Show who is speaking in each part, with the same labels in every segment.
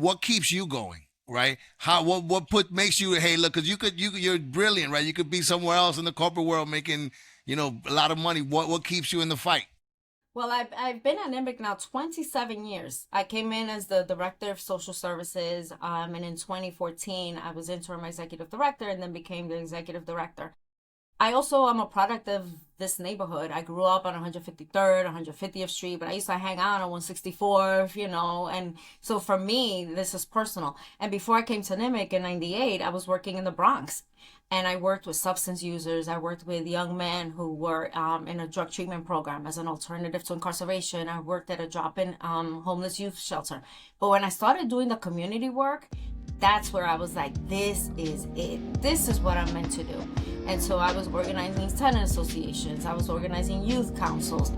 Speaker 1: what keeps you going, right? What makes you, hey, look, because you're brilliant, right? You could be somewhere else in the corporate world making, a lot of money. What keeps you in the fight?
Speaker 2: Well, I've been at NMIC now 27 years. I came in as the director of social services, and in 2014 I was interim executive director and then became the executive director. I also am a product of this neighborhood. I grew up on 153rd, 150th Street, but I used to hang out on 164th, and so for me, this is personal. And before I came to NIMIC in 98, I was working in the Bronx. And I worked with substance users. I worked with young men who were in a drug treatment program as an alternative to incarceration. I worked at a drop-in homeless youth shelter. But when I started doing the community work, that's where I was like, this is it. This is what I'm meant to do. And so I was organizing tenant associations. I was organizing youth councils,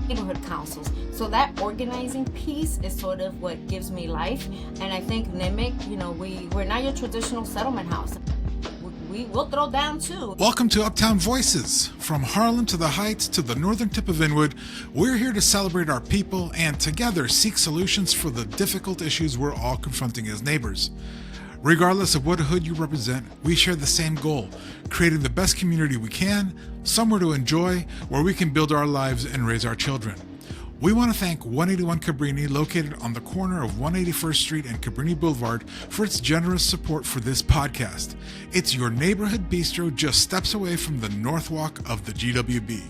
Speaker 2: neighborhood councils. So that organizing piece is sort of what gives me life. And I think NIMIC, we're not your traditional settlement house. We will throw down too.
Speaker 3: Welcome to Uptown Voices. From Harlem to the Heights to the northern tip of Inwood, we're here to celebrate our people and together seek solutions for the difficult issues we're all confronting as neighbors. Regardless of what hood you represent, we share the same goal, creating the best community we can, somewhere to enjoy, where we can build our lives and raise our children. We want to thank 181 Cabrini, located on the corner of 181st Street and Cabrini Boulevard, for its generous support for this podcast. It's your neighborhood bistro just steps away from the North Walk of the GWB.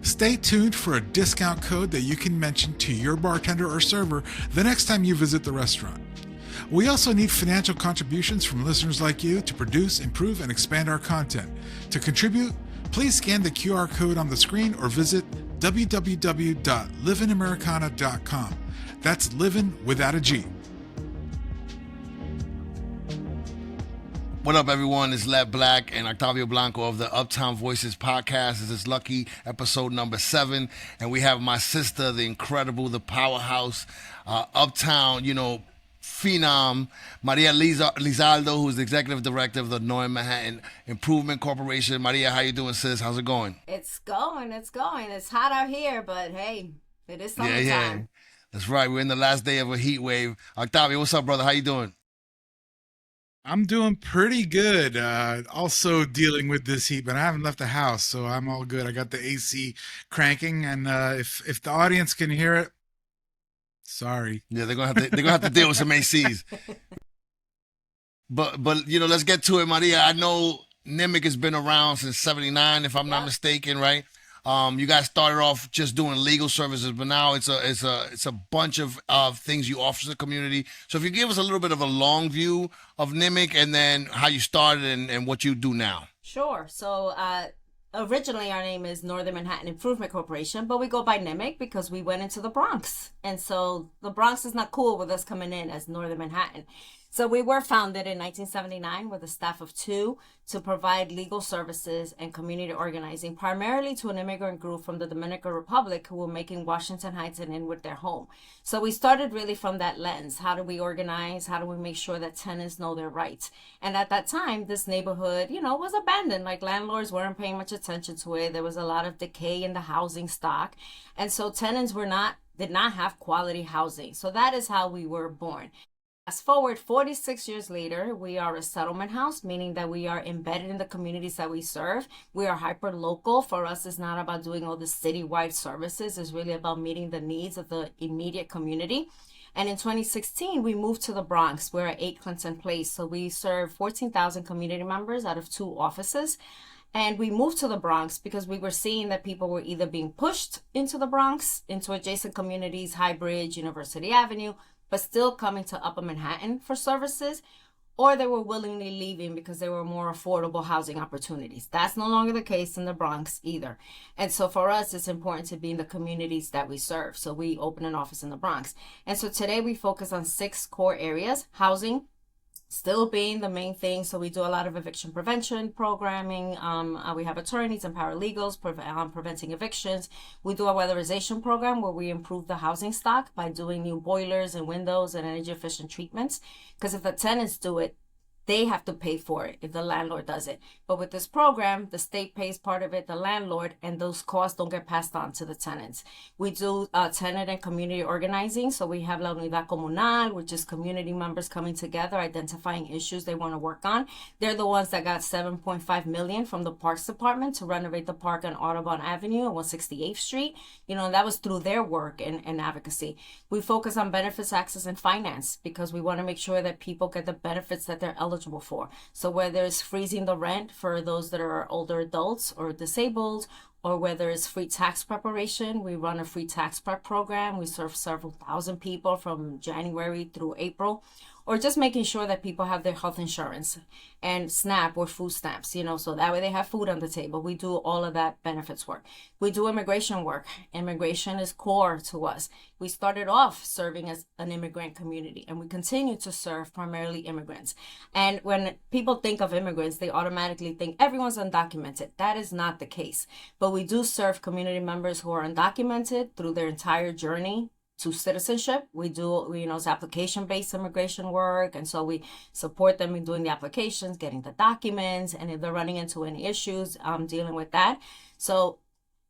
Speaker 3: Stay tuned for a discount code that you can mention to your bartender or server the next time you visit the restaurant. We also need financial contributions from listeners like you to produce, improve, and expand our content. To contribute, please scan the QR code on the screen or visit www.livingamericana.com. That's living without a G.
Speaker 1: What up, everyone? It's Led Black and Octavio Blanco of the Uptown Voices podcast. This is lucky episode number 7. And we have my sister, the incredible, the powerhouse, Uptown, phenom, Maria Lizardo, who's the executive director of the North Manhattan Improvement Corporation. Maria, how you doing, sis? How's it going?
Speaker 2: It's going. It's hot out here, but hey, it is summertime.
Speaker 1: Yeah. That's right. We're in the last day of a heat wave. Octavio, what's up, brother? How you doing?
Speaker 3: I'm doing pretty good. Also dealing with this heat, but I haven't left the house, so I'm all good. I got the AC cranking, and if the audience can hear it, sorry.
Speaker 1: Yeah, they're gonna have to deal with some ACs. But let's get to it, Maria. I know NIMIC has been around since '79, if I'm not mistaken, right? You guys started off just doing legal services, but now it's a bunch of things you offer to the community. So if you give us a little bit of a long view of NIMIC and then how you started and what you do now.
Speaker 2: Sure. So originally our name is Northern Manhattan Improvement Corporation, but we go by NIMIC because we went into the Bronx. And so the Bronx is not cool with us coming in as Northern Manhattan. So we were founded in 1979 with a staff of 2 to provide legal services and community organizing, primarily to an immigrant group from the Dominican Republic who were making Washington Heights and Inwood their home. So we started really from that lens. How do we organize? How do we make sure that tenants know their rights? And at that time, this neighborhood, was abandoned. Like landlords weren't paying much attention to it. There was a lot of decay in the housing stock. And so tenants did not have quality housing. So that is how we were born. Fast forward 46 years later, we are a settlement house, meaning that we are embedded in the communities that we serve. We are hyper local. For us, it's not about doing all the citywide services. It's really about meeting the needs of the immediate community. And in 2016, we moved to the Bronx. We're at 8 Clinton Place. So we serve 14,000 community members out of 2 offices. And we moved to the Bronx because we were seeing that people were either being pushed into the Bronx, into adjacent communities, High Bridge, University Avenue, but still coming to Upper Manhattan for services, or they were willingly leaving because there were more affordable housing opportunities. That's no longer the case in the Bronx either. And so for us, it's important to be in the communities that we serve. So we open an office in the Bronx. And so today we focus on 6 core areas: housing, still being the main thing. So we do a lot of eviction prevention programming. We have attorneys and paralegals preventing evictions. We do a weatherization program where we improve the housing stock by doing new boilers and windows and energy efficient treatments. Because if the tenants do it, they have to pay for it if the landlord does it. But with this program, the state pays part of it, the landlord, and those costs don't get passed on to the tenants. We do tenant and community organizing. So we have La Unidad Comunal, which is community members coming together, identifying issues they want to work on. They're the ones that got $7.5 million from the Parks Department to renovate the park on Audubon Avenue and 168th Street. That was through their work and advocacy. We focus on benefits, access, and finance because we want to make sure that people get the benefits that they're eligible for. So whether it's freezing the rent for those that are older adults or disabled, or whether it's free tax preparation, we run a free tax prep program. We serve several thousand people from January through April, or just making sure that people have their health insurance and SNAP or food stamps, so that way they have food on the table. We do all of that benefits work. We do immigration work. Immigration is core to us. We started off serving as an immigrant community, and we continue to serve primarily immigrants. And when people think of immigrants, they automatically think everyone's undocumented. That is not the case. But we do serve community members who are undocumented through their entire journey to citizenship. We do, it's application-based immigration work. And so we support them in doing the applications, getting the documents, and if they're running into any issues, dealing with that.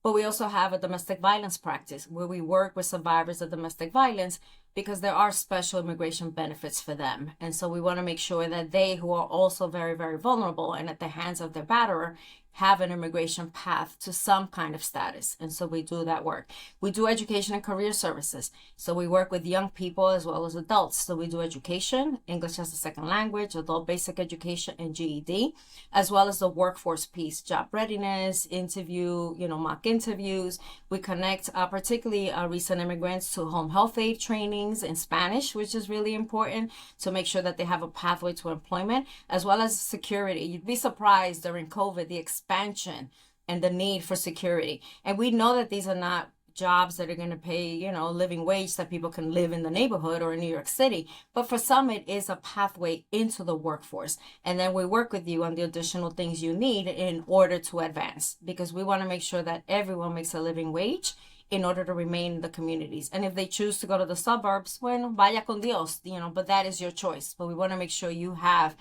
Speaker 2: But we also have a domestic violence practice where we work with survivors of domestic violence because there are special immigration benefits for them. And so we want to make sure that they, who are also very, very vulnerable and at the hands of their batterer, have an immigration path to some kind of status. And so we do that work. We do education and career services. So we work with young people as well as adults. So we do education, English as a second language, adult basic education, and GED, as well as the workforce piece, job readiness, interview, mock interviews. We connect particularly recent immigrants to home health aid trainings in Spanish, which is really important to make sure that they have a pathway to employment, as well as security. You'd be surprised during COVID, the expansion and the need for security. And we know that these are not jobs that are going to pay, living wage that people can live in the neighborhood or in New York City. But for some, it is a pathway into the workforce. And then we work with you on the additional things you need in order to advance, because we want to make sure that everyone makes a living wage in order to remain in the communities. And if they choose to go to the suburbs, bueno, vaya con Dios, but that is your choice. But we want to make sure you have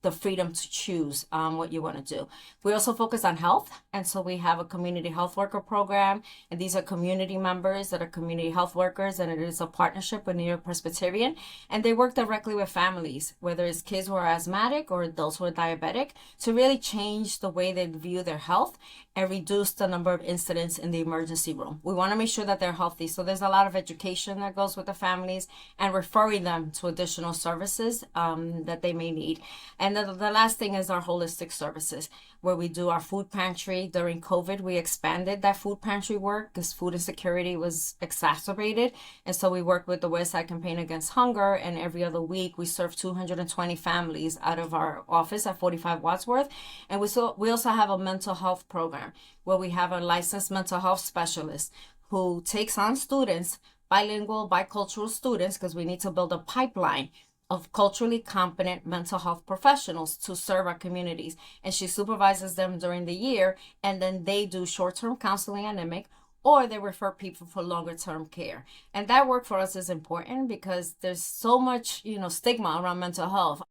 Speaker 2: the freedom to choose what you want to do. We also focus on health. And so we have a community health worker program. And these are community members that are community health workers. And it is a partnership with New York Presbyterian. And they work directly with families, whether it's kids who are asthmatic or adults who are diabetic, to really change the way they view their health and reduce the number of incidents in the emergency room. We want to make sure that they're healthy. So there's a lot of education that goes with the families and referring them to additional services that they may need. And the last thing is our holistic services, where we do our food pantry. During COVID, we expanded that food pantry work because food insecurity was exacerbated. And so we work with the West Side Campaign Against Hunger, and every other week we serve 220 families out of our office at 45 Wadsworth. And we also have a mental health program where we have a licensed mental health specialist who takes on students, bilingual, bicultural students, because we need to build a pipeline of culturally competent mental health professionals to serve our communities. And she supervises them during the year, and then they do short-term counseling at NMIC, or they refer people for longer-term care. And that work for us is important because there's so much, stigma around mental health.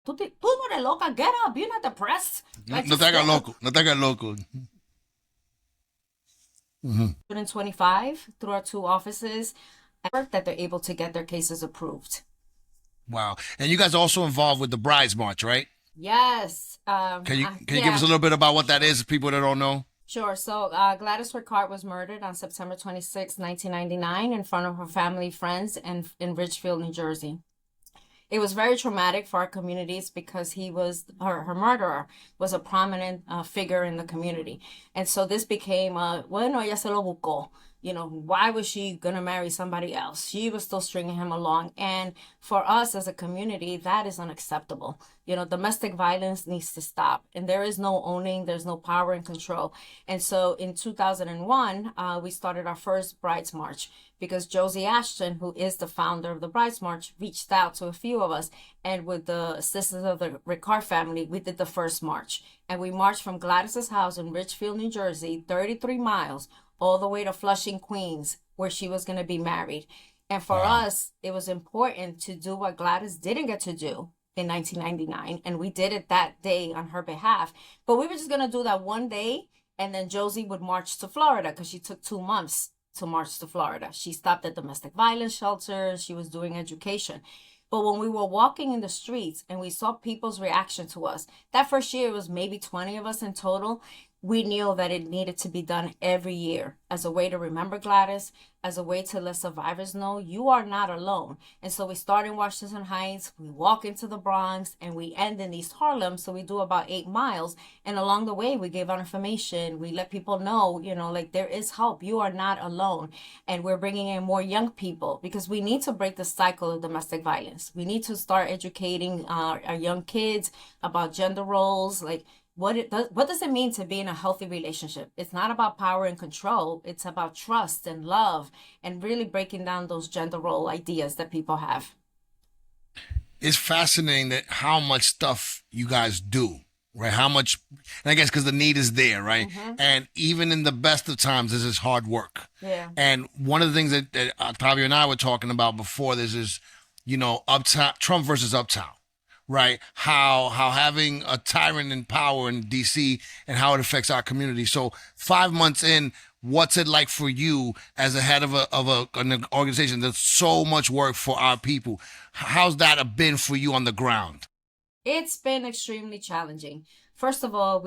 Speaker 2: Tú no eres loca, get up, you're not depressed.
Speaker 1: No te hagas loco, no te hagas loco.
Speaker 2: 125 through our 2 offices that they're able to get their cases approved.
Speaker 1: Wow. And you guys are also involved with the Brides March, right?
Speaker 2: Yes.
Speaker 1: Can you give us a little bit about what that is, people that don't know?
Speaker 2: Sure. So Gladys Ricard was murdered on September 26, 1999 in front of her family, friends, and in Ridgefield, New Jersey. It was very traumatic for our communities because her murderer was a prominent figure in the community. And so this became, bueno, ella se lo buscó. Why was she going to marry somebody else? She was still stringing him along. And for us as a community, that is unacceptable. Domestic violence needs to stop. And there is no owning, there's no power and control. And so in 2001, we started our first Brides March because Josie Ashton, who is the founder of the Brides March, reached out to a few of us. And with the assistance of the Ricard family, we did the first march. And we marched from Gladys's house in Ridgefield, New Jersey, 33 miles, all the way to Flushing, Queens, where she was going to be married. And for us, it was important to do what Gladys didn't get to do in 1999, and we did it that day on her behalf. But we were just going to do that one day, and then Josie would march to Florida because she took 2 months to march to Florida. She stopped at domestic violence shelters. She was doing education. But when we were walking in the streets and we saw people's reaction to us, that first year it was maybe 20 of us in total. We knew that it needed to be done every year as a way to remember Gladys, as a way to let survivors know you are not alone. And so we start in Washington Heights, we walk into the Bronx, and we end in East Harlem. So we do about 8 miles. And along the way, we gave out information. We let people know, like there is help. You are not alone. And we're bringing in more young people because we need to break the cycle of domestic violence. We need to start educating our young kids about gender roles, like what does it mean to be in a healthy relationship? It's not about power and control. It's about trust and love and really breaking down those gender role ideas that people have.
Speaker 1: It's fascinating that how much stuff you guys do, right? How much, and I guess because the need is there, right? Mm-hmm. And even in the best of times, this is hard work.
Speaker 2: Yeah.
Speaker 1: And one of the things that Octavio and I were talking about before this is, Uptown, Trump versus Uptown. Right, how having a tyrant in power in D.C. and how it affects our community. So 5 months in, what's it like for you as a head of an organization that's so much work for our people? How's that been for you on the ground?
Speaker 2: It's been extremely challenging. First of all,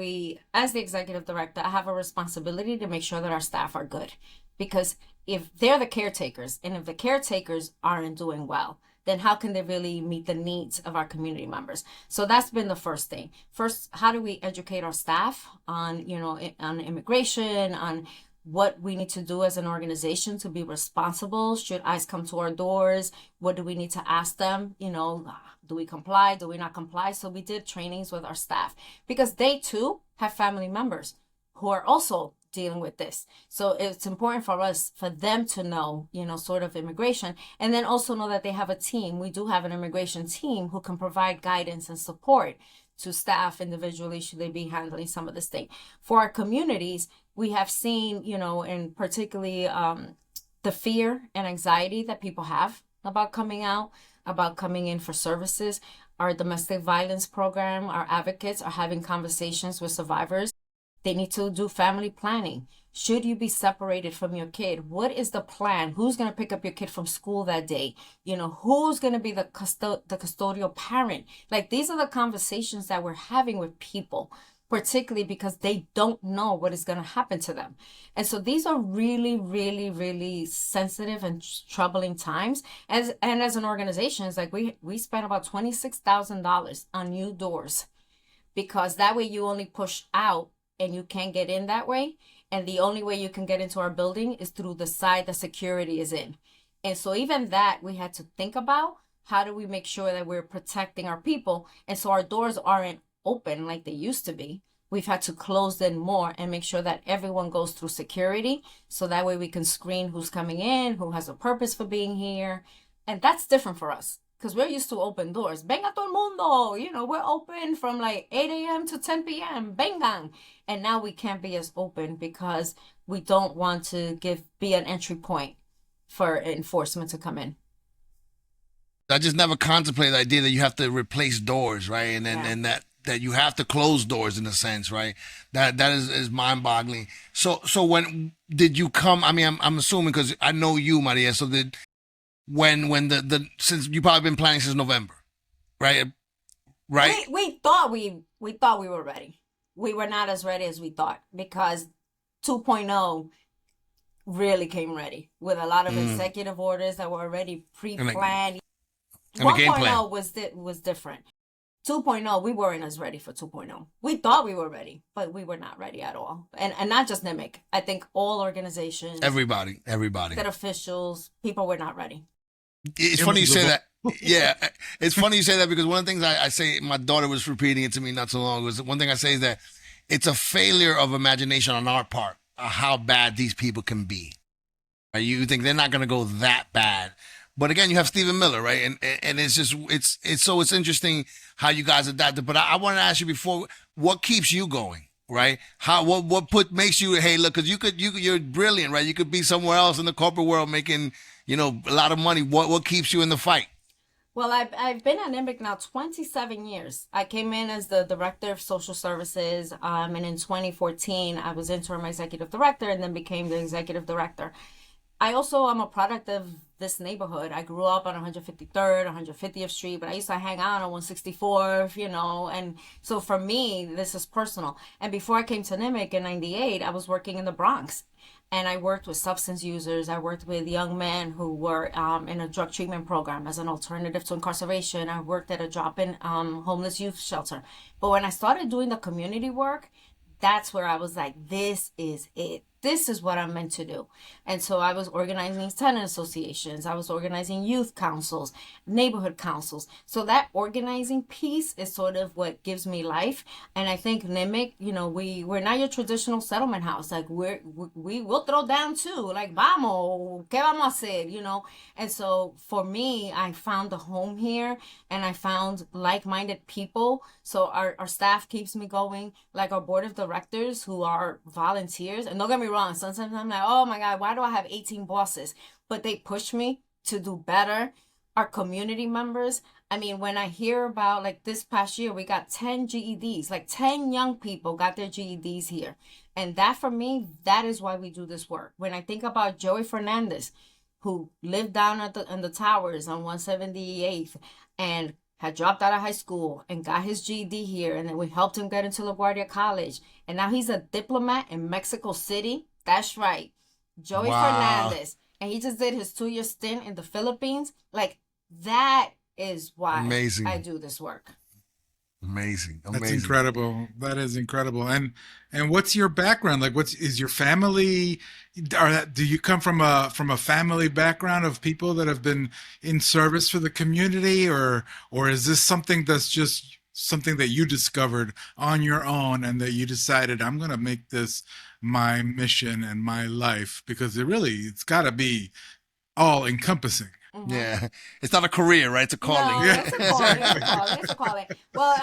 Speaker 2: as the executive director, I have a responsibility to make sure that our staff are good, because if they're the caretakers and if the caretakers aren't doing well, then how can they really meet the needs of our community members? So that's been the first thing. First, how do we educate our staff on, on immigration, on what we need to do as an organization to be responsible? Should ICE come to our doors? What do we need to ask them? Do we comply? Do we not comply? So we did trainings with our staff because they too have family members who are also dealing with this. So it's important for them to know, sort of immigration, and then also know that they have a team. We do have an immigration team who can provide guidance and support to staff individually should they be handling some of this thing. For our communities, we have seen, and particularly the fear and anxiety that people have about coming out, about coming in for services. Our domestic violence program, our advocates are having conversations with survivors. They need to do family planning. Should you be separated from your kid? What is the plan? Who's going to pick up your kid from school that day? Who's going to be the custodial parent? Like, these are the conversations that we're having with people, particularly because they don't know what is going to happen to them. And so these are really, really, really sensitive and troubling times. As an organization, it's like we spent about $26,000 on new doors, because that way you only push out and you can't get in that way. And the only way you can get into our building is through the side that security is in. And so even that we had to think about, how do we make sure that we're protecting our people? And so our doors aren't open like they used to be. We've had to close them more and make sure that everyone goes through security. So that way we can screen who's coming in, who has a purpose for being here. And that's different for us, because we're used to open doors. Venga todo el mundo. We're open from like 8 a.m. to 10 p.m. Vengan. And now we can't be as open because we don't want to be an entry point for enforcement to come in.
Speaker 1: I just never contemplated the idea that you have to replace doors, right? And that you have to close doors in a sense, right? That is mind-boggling. So when did you come? I mean, I'm assuming, because I know you, Maria. So when since you probably been planning since November, right? Right.
Speaker 2: We thought we were ready. We were not as ready as we thought, because 2.0 really came ready with a lot of executive orders that were already pre-planned. 1.0 was different. 2.0, we weren't as ready for 2.0. We thought we were ready, but we were not ready at all. And not just NMIC. I think all organizations,
Speaker 1: everybody,
Speaker 2: that officials, people were not ready.
Speaker 1: It's funny you say that. Yeah, it's funny you say that, because one of the things I say, my daughter was repeating it to me not so long ago, was one thing I say is that it's a failure of imagination on our part of how bad these people can be. Right? You think they're not going to go that bad. But again, you have Stephen Miller, right? And it's just, it's interesting how you guys adapted. But I want to ask you before, what keeps you going, right? What makes you, hey, look, because you're brilliant, right? You could be somewhere else in the corporate world making, a lot of money. What keeps you in the fight?
Speaker 2: Well, I've been at NMIC now 27 years. I came in as the director of social services, and in 2014 I was interim executive director, and then became the executive director. I also am a product of this neighborhood. I grew up on 153rd, 150th Street, but I used to hang out on 164th, and so for me, this is personal. And before I came to NMIC in 98, I was working in the Bronx. And I worked with substance users. I worked with young men who were in a drug treatment program as an alternative to incarceration. I worked at a drop-in homeless youth shelter. But when I started doing the community work, that's where I was like, this is it. This is what I'm meant to do. And so I was organizing tenant associations. I was organizing youth councils, neighborhood councils. So that organizing piece is sort of what gives me life. And I think NMIC, we're not your traditional settlement house. Like we will throw down too. Like, vamos, ¿qué vamos a hacer? And so for me, I found a home here and I found like-minded people. So our staff keeps me going, like our board of directors who are volunteers. And don't get me wrong, sometimes I'm like, oh my God, why do I have 18 bosses? But they push me to do better. Our community members, I mean, when I hear about, like, this past year, we got 10 GEDs, like 10 young people got their GEDs here. And that, for me, that is why we do this work. When I think about Joey Fernandez, who lived down in the towers on 178th and had dropped out of high school and got his GED here, and then we helped him get into LaGuardia College. And now he's a diplomat in Mexico City. That's right. Joey Fernandez. And he just did his 2-year stint in the Philippines. Like, that is why
Speaker 1: Amazing.
Speaker 2: I do this work.
Speaker 1: Amazing.
Speaker 3: That's incredible. That is incredible. And what's your background? Like, is your family? Do you come from a family background of people that have been in service for the community, or is this something that's just something that you discovered on your own and that you decided, I'm going to make this my mission and my life, because it's got to be all encompassing?
Speaker 2: Mm-hmm.
Speaker 1: Yeah, it's not a career, right? It's a calling.
Speaker 2: No, it's a calling. It's a calling. Well,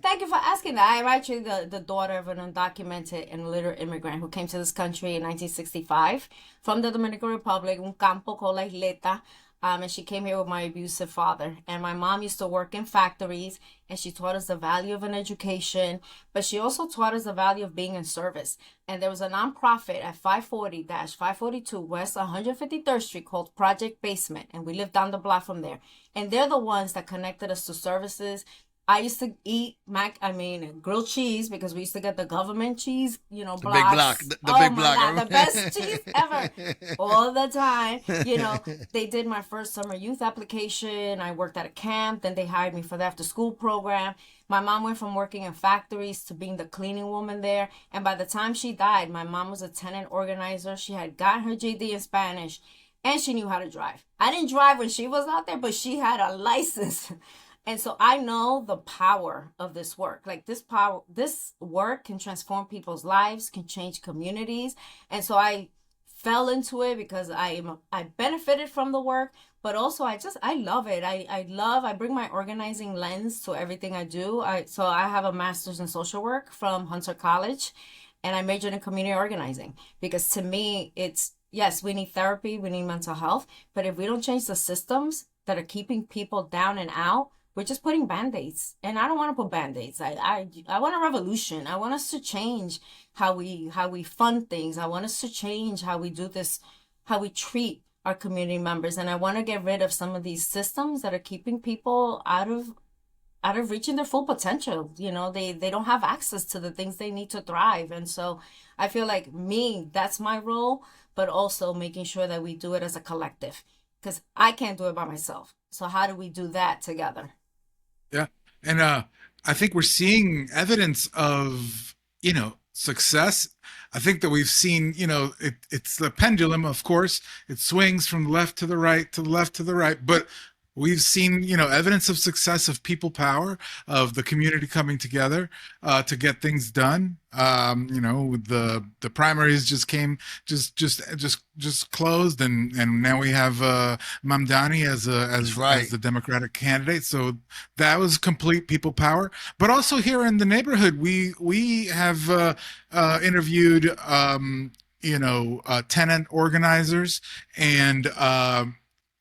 Speaker 2: thank you for asking that. I'm actually the daughter of an undocumented and illiterate immigrant who came to this country in 1965 from the Dominican Republic, un campo con la isleta. And she came here with my abusive father. And my mom used to work in factories, and she taught us the value of an education, but she also taught us the value of being in service. And there was a nonprofit at 540-542 West 153rd Street called Project Basement, and we lived down the block from there. And they're the ones that connected us to services. I used to eat grilled cheese, because we used to get the government cheese, blocks.
Speaker 1: The big block. The big block.
Speaker 2: God, the best cheese ever. All the time. They did my first summer youth application. I worked at a camp. Then they hired me for the after school program. My mom went from working in factories to being the cleaning woman there. And by the time she died, my mom was a tenant organizer. She had gotten her GED in Spanish, and she knew how to drive. I didn't drive when she was out there, but she had a license. And so I know the power of this work. Like, this work can transform people's lives, can change communities. And so I fell into it because I benefited from the work, but also I love it. I bring my organizing lens to everything I do. So I have a master's in social work from Hunter College, and I majored in community organizing, because to me, yes, we need therapy, we need mental health, but if we don't change the systems that are keeping people down and out, we're just putting Band-Aids. And I don't want to put Band-Aids. I want a revolution. I want us to change how we fund things. I want us to change how we do this, how we treat our community members. And I want to get rid of some of these systems that are keeping people out of reaching their full potential. They don't have access to the things they need to thrive. And so I feel like that's my role, but also making sure that we do it as a collective, because I can't do it by myself. So how do we do that together?
Speaker 3: Yeah. And I think we're seeing evidence of, success. I think that we've seen, it's the pendulum, of course. It swings from left to the right, to the left to the right. But we've seen, evidence of success, of people power, of the community coming together to get things done. The primaries just closed, and now we have Mamdani as the Democratic candidate. So that was complete people power. But also here in the neighborhood, we have interviewed tenant organizers and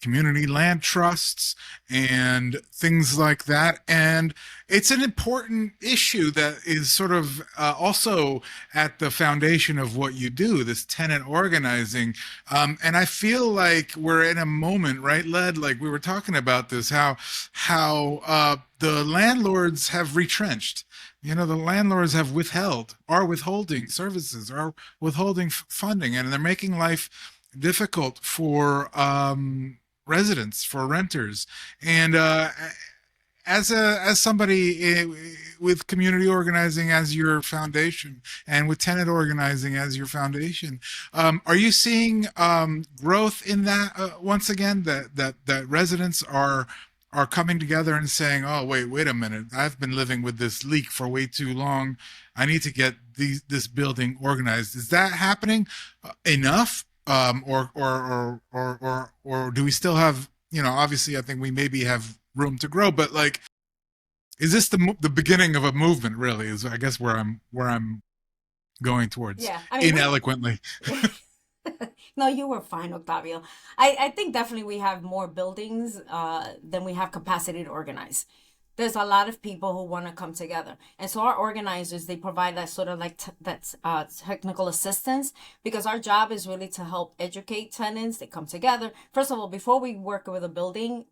Speaker 3: community land trusts and things like that. And it's an important issue that is sort of also at the foundation of what you do, this tenant organizing. And I feel like we're in a moment, right, Led? Like we were talking about this, how the landlords have retrenched. The landlords have are withholding services, are withholding funding, and they're making life difficult for residents, for renters. And as somebody with community organizing as your foundation and with tenant organizing as your foundation, are you seeing growth in that once again, that residents are coming together and saying, oh, wait a minute, I've been living with this leak for way too long. I need to get this building organized. Is that happening enough? Or do we still have, obviously I think we maybe have room to grow, but like, is this the beginning of a movement really, is I guess where I'm going towards.
Speaker 2: Yeah. I mean,
Speaker 3: ineloquently.
Speaker 2: No, you were fine, Octavio. I think definitely we have more buildings than we have capacity to organize. There's a lot of people who want to come together. And so our organizers, they provide that sort of like technical assistance, because our job is really to help educate tenants. They come together. First of all, before we work with a building,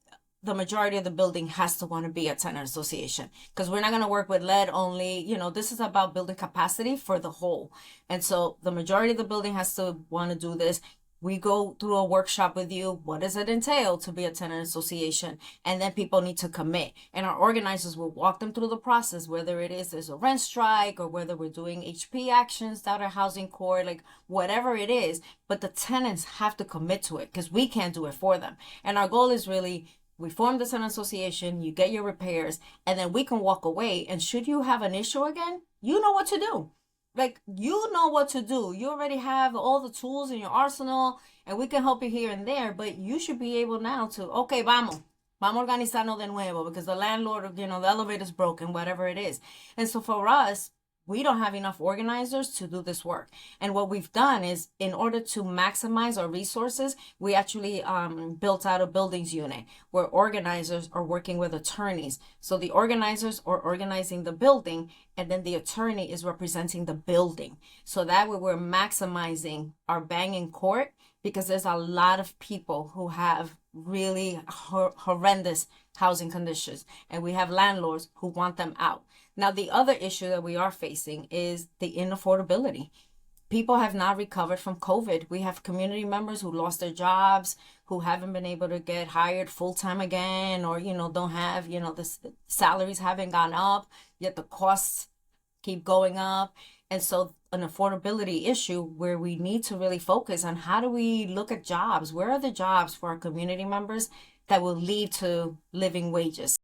Speaker 2: the majority of the building has to want to be a tenant association, because we're not going to work with lead only. This is about building capacity for the whole. And so the majority of the building has to want to do this. We go through a workshop with you. What does it entail to be a tenant association? And then people need to commit. And our organizers will walk them through the process, whether there's a rent strike or whether we're doing HP actions down at housing court, like whatever it is. But the tenants have to commit to it, because we can't do it for them. And our goal is really, we form the tenant association, you get your repairs, and then we can walk away. And should you have an issue again, you know what to do. Like, you know what to do. You already have all the tools in your arsenal, and we can help you here and there, but you should be able now to, okay, vamos organizarnos de nuevo, because the landlord, the elevator's broken, whatever it is. And so for us, we don't have enough organizers to do this work. And what we've done is, in order to maximize our resources, we actually built out a buildings unit where organizers are working with attorneys. So the organizers are organizing the building, and then the attorney is representing the building. So that way we're maximizing our bang in court, because there's a lot of people who have really horrendous housing conditions, and we have landlords who want them out. Now, the other issue that we are facing is the inaffordability. People have not recovered from COVID. We have community members who lost their jobs, who haven't been able to get hired full-time again, or, don't have, the salaries haven't gone up, yet the costs keep going up. And so an affordability issue where we need to really focus on, how do we look at jobs? Where are the jobs for our community members that will lead to living wages?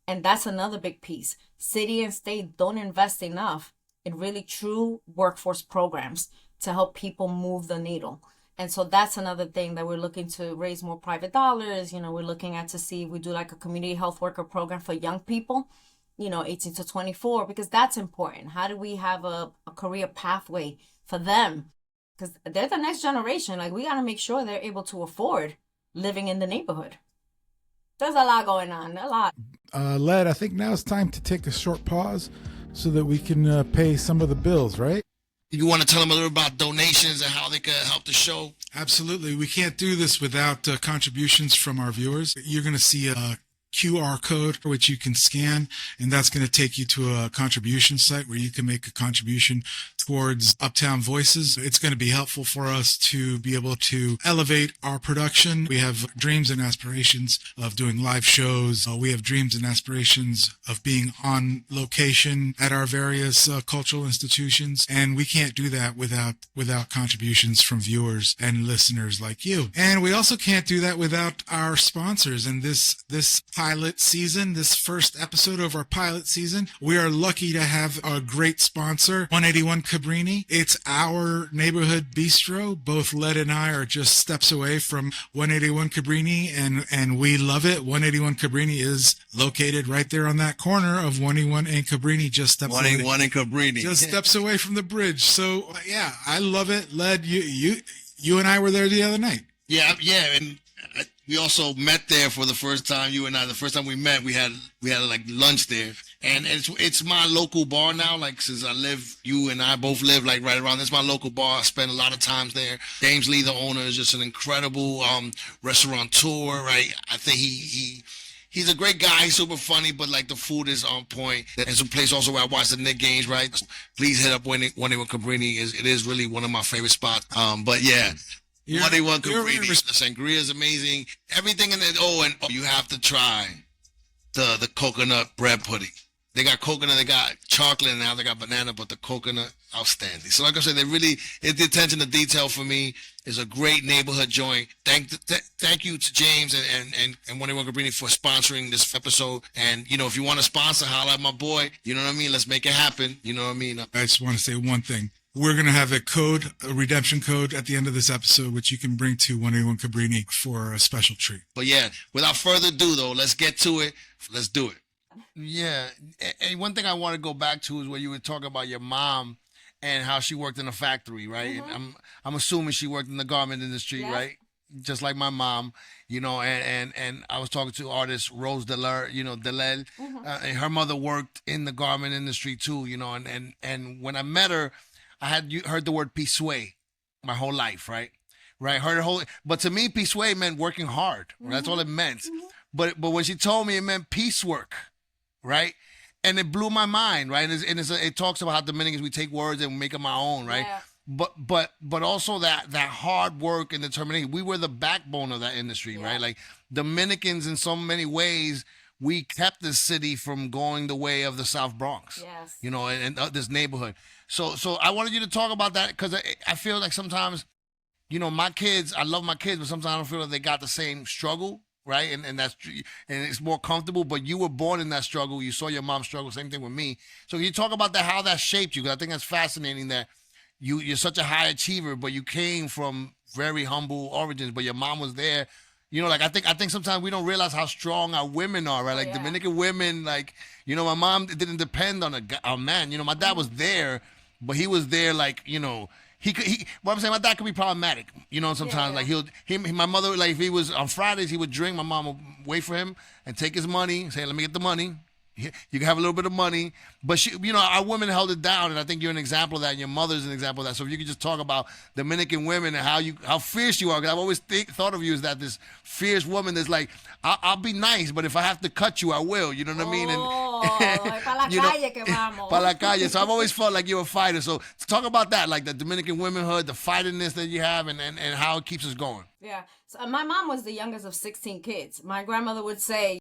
Speaker 2: And that's another big piece. City and state don't invest enough in really true workforce programs to help people move the needle. And so that's another thing that we're looking to raise more private dollars. We're looking at to see if we do like a community health worker program for young people, 18 to 24, because that's important. How do we have a career pathway for them? Because they're the next generation. Like, we got to make sure they're able to afford living in the neighborhood. There's a lot going on, a lot.
Speaker 3: Led, I think now it's time to take a short pause so that we can pay some of the bills, right?
Speaker 1: You want to tell them a little about donations and how they can help the show?
Speaker 3: Absolutely. We can't do this without contributions from our viewers. You're going to see a QR code which you can scan, and that's going to take you to a contribution site where you can make a contribution towards Uptown Voices. It's going to be helpful for us to be able to elevate our production. We have dreams and aspirations of doing live shows. We have dreams and aspirations of being on location at our various cultural institutions, and we can't do that without contributions from viewers and listeners like you. And we also can't do that without our sponsors. And this pilot season, this first episode of our pilot season, we are lucky to have a great sponsor, 181 Cabrini. It's our neighborhood bistro. Both Led and I are just steps away from 181 Cabrini, and we love it. 181 Cabrini is located right there on that corner of 181 and Cabrini, just steps
Speaker 1: 181 and Cabrini.
Speaker 3: Just steps away from the bridge. So yeah, I love it. Led, you and I were there the other night.
Speaker 1: Yeah, and We also met there for the first time. You and I, the first time we met, we had like lunch there, and it's my local bar now. Like since I live, you and I both live like right around. It's my local bar. I spend a lot of times there. James Lee, the owner, is just an incredible restaurateur. Right, I think he's a great guy. He's super funny, but like the food is on point. It's a place also where I watch the Knicks games. Right, so please hit up when it Cabrini. It is really one of my favorite spots. But yeah. What they want Cabrini. The sangria is amazing. Everything in it. Oh, and you have to try the coconut bread pudding. They got coconut, they got chocolate, and now they got banana, but the coconut, outstanding. So like I said, it's the attention to detail for me. It's a great neighborhood joint. Thank you to James and One Cabrini for sponsoring this episode. And, you know, if you want to sponsor, holla at my boy. You know what I mean? Let's make it happen. You know what I mean?
Speaker 3: I just want to say one thing. We're going to have a redemption code at the end of this episode, which you can bring to 181 Cabrini for a special treat.
Speaker 1: But yeah, without further ado, though, let's get to it. Let's do it. Yeah. And one thing I want to go back to is where you were talking about your mom and how she worked in a factory, right?
Speaker 2: Mm-hmm.
Speaker 1: And I'm assuming she worked in the garment industry,
Speaker 2: Yes.
Speaker 1: right? Just like my mom, you know, and I was talking to artist Rose Delel,
Speaker 2: Mm-hmm.
Speaker 1: and her mother worked in the garment industry too, you know, and when I met her, I had heard the word pisue my whole life, right? But to me, pisue meant working hard.
Speaker 2: Mm-hmm.
Speaker 1: That's all it meant. But when she told me, it meant piecework, right? And it blew my mind, right? It talks about how Dominicans, we take words and we make them our own, right?
Speaker 2: Yeah.
Speaker 1: But also that hard work and determination. We were the backbone of that industry,
Speaker 2: Yeah.
Speaker 1: right? Like Dominicans, in so many ways, we kept this city from going the way of the South Bronx.
Speaker 2: Yes.
Speaker 1: You know, and this neighborhood. So I wanted you to talk about that because I feel like sometimes, you know, my kids, I love my kids, but sometimes I don't feel like they got the same struggle, right? And it's more comfortable. But you were born in that struggle. You saw your mom struggle. Same thing with me. So can you talk about that? How that shaped you? Because I think that's fascinating that you're such a high achiever, but you came from very humble origins. But your mom was there. You know, like I think sometimes we don't realize how strong our women are, right? Like
Speaker 2: yeah.
Speaker 1: Dominican women, like, you know, my mom didn't depend on a man. You know, my dad was there, but he was there, like, you know, what I'm saying, my dad could be problematic, you know, sometimes.
Speaker 2: Yeah.
Speaker 1: Like my mother, like if he was on Fridays, he would drink. My mom would wait for him and take his money, say, let me get the money. You can have a little bit of money, but she, you know, our women held it down, and I think you're an example of that, and your mother's an example of that. So if you could just talk about Dominican women and how fierce you are, because I've always thought of you as that this fierce woman that's like, I'll be nice, but if I have to cut you, I will. You know what I mean? And
Speaker 2: pa la
Speaker 1: you know,
Speaker 2: calle que vamos.
Speaker 1: pa la calle. So I've always felt like you're a fighter. So talk about that, like the Dominican womanhood, the fightiness that you have, and how it keeps us going.
Speaker 2: Yeah. So my mom was the youngest of 16 kids. My grandmother would say,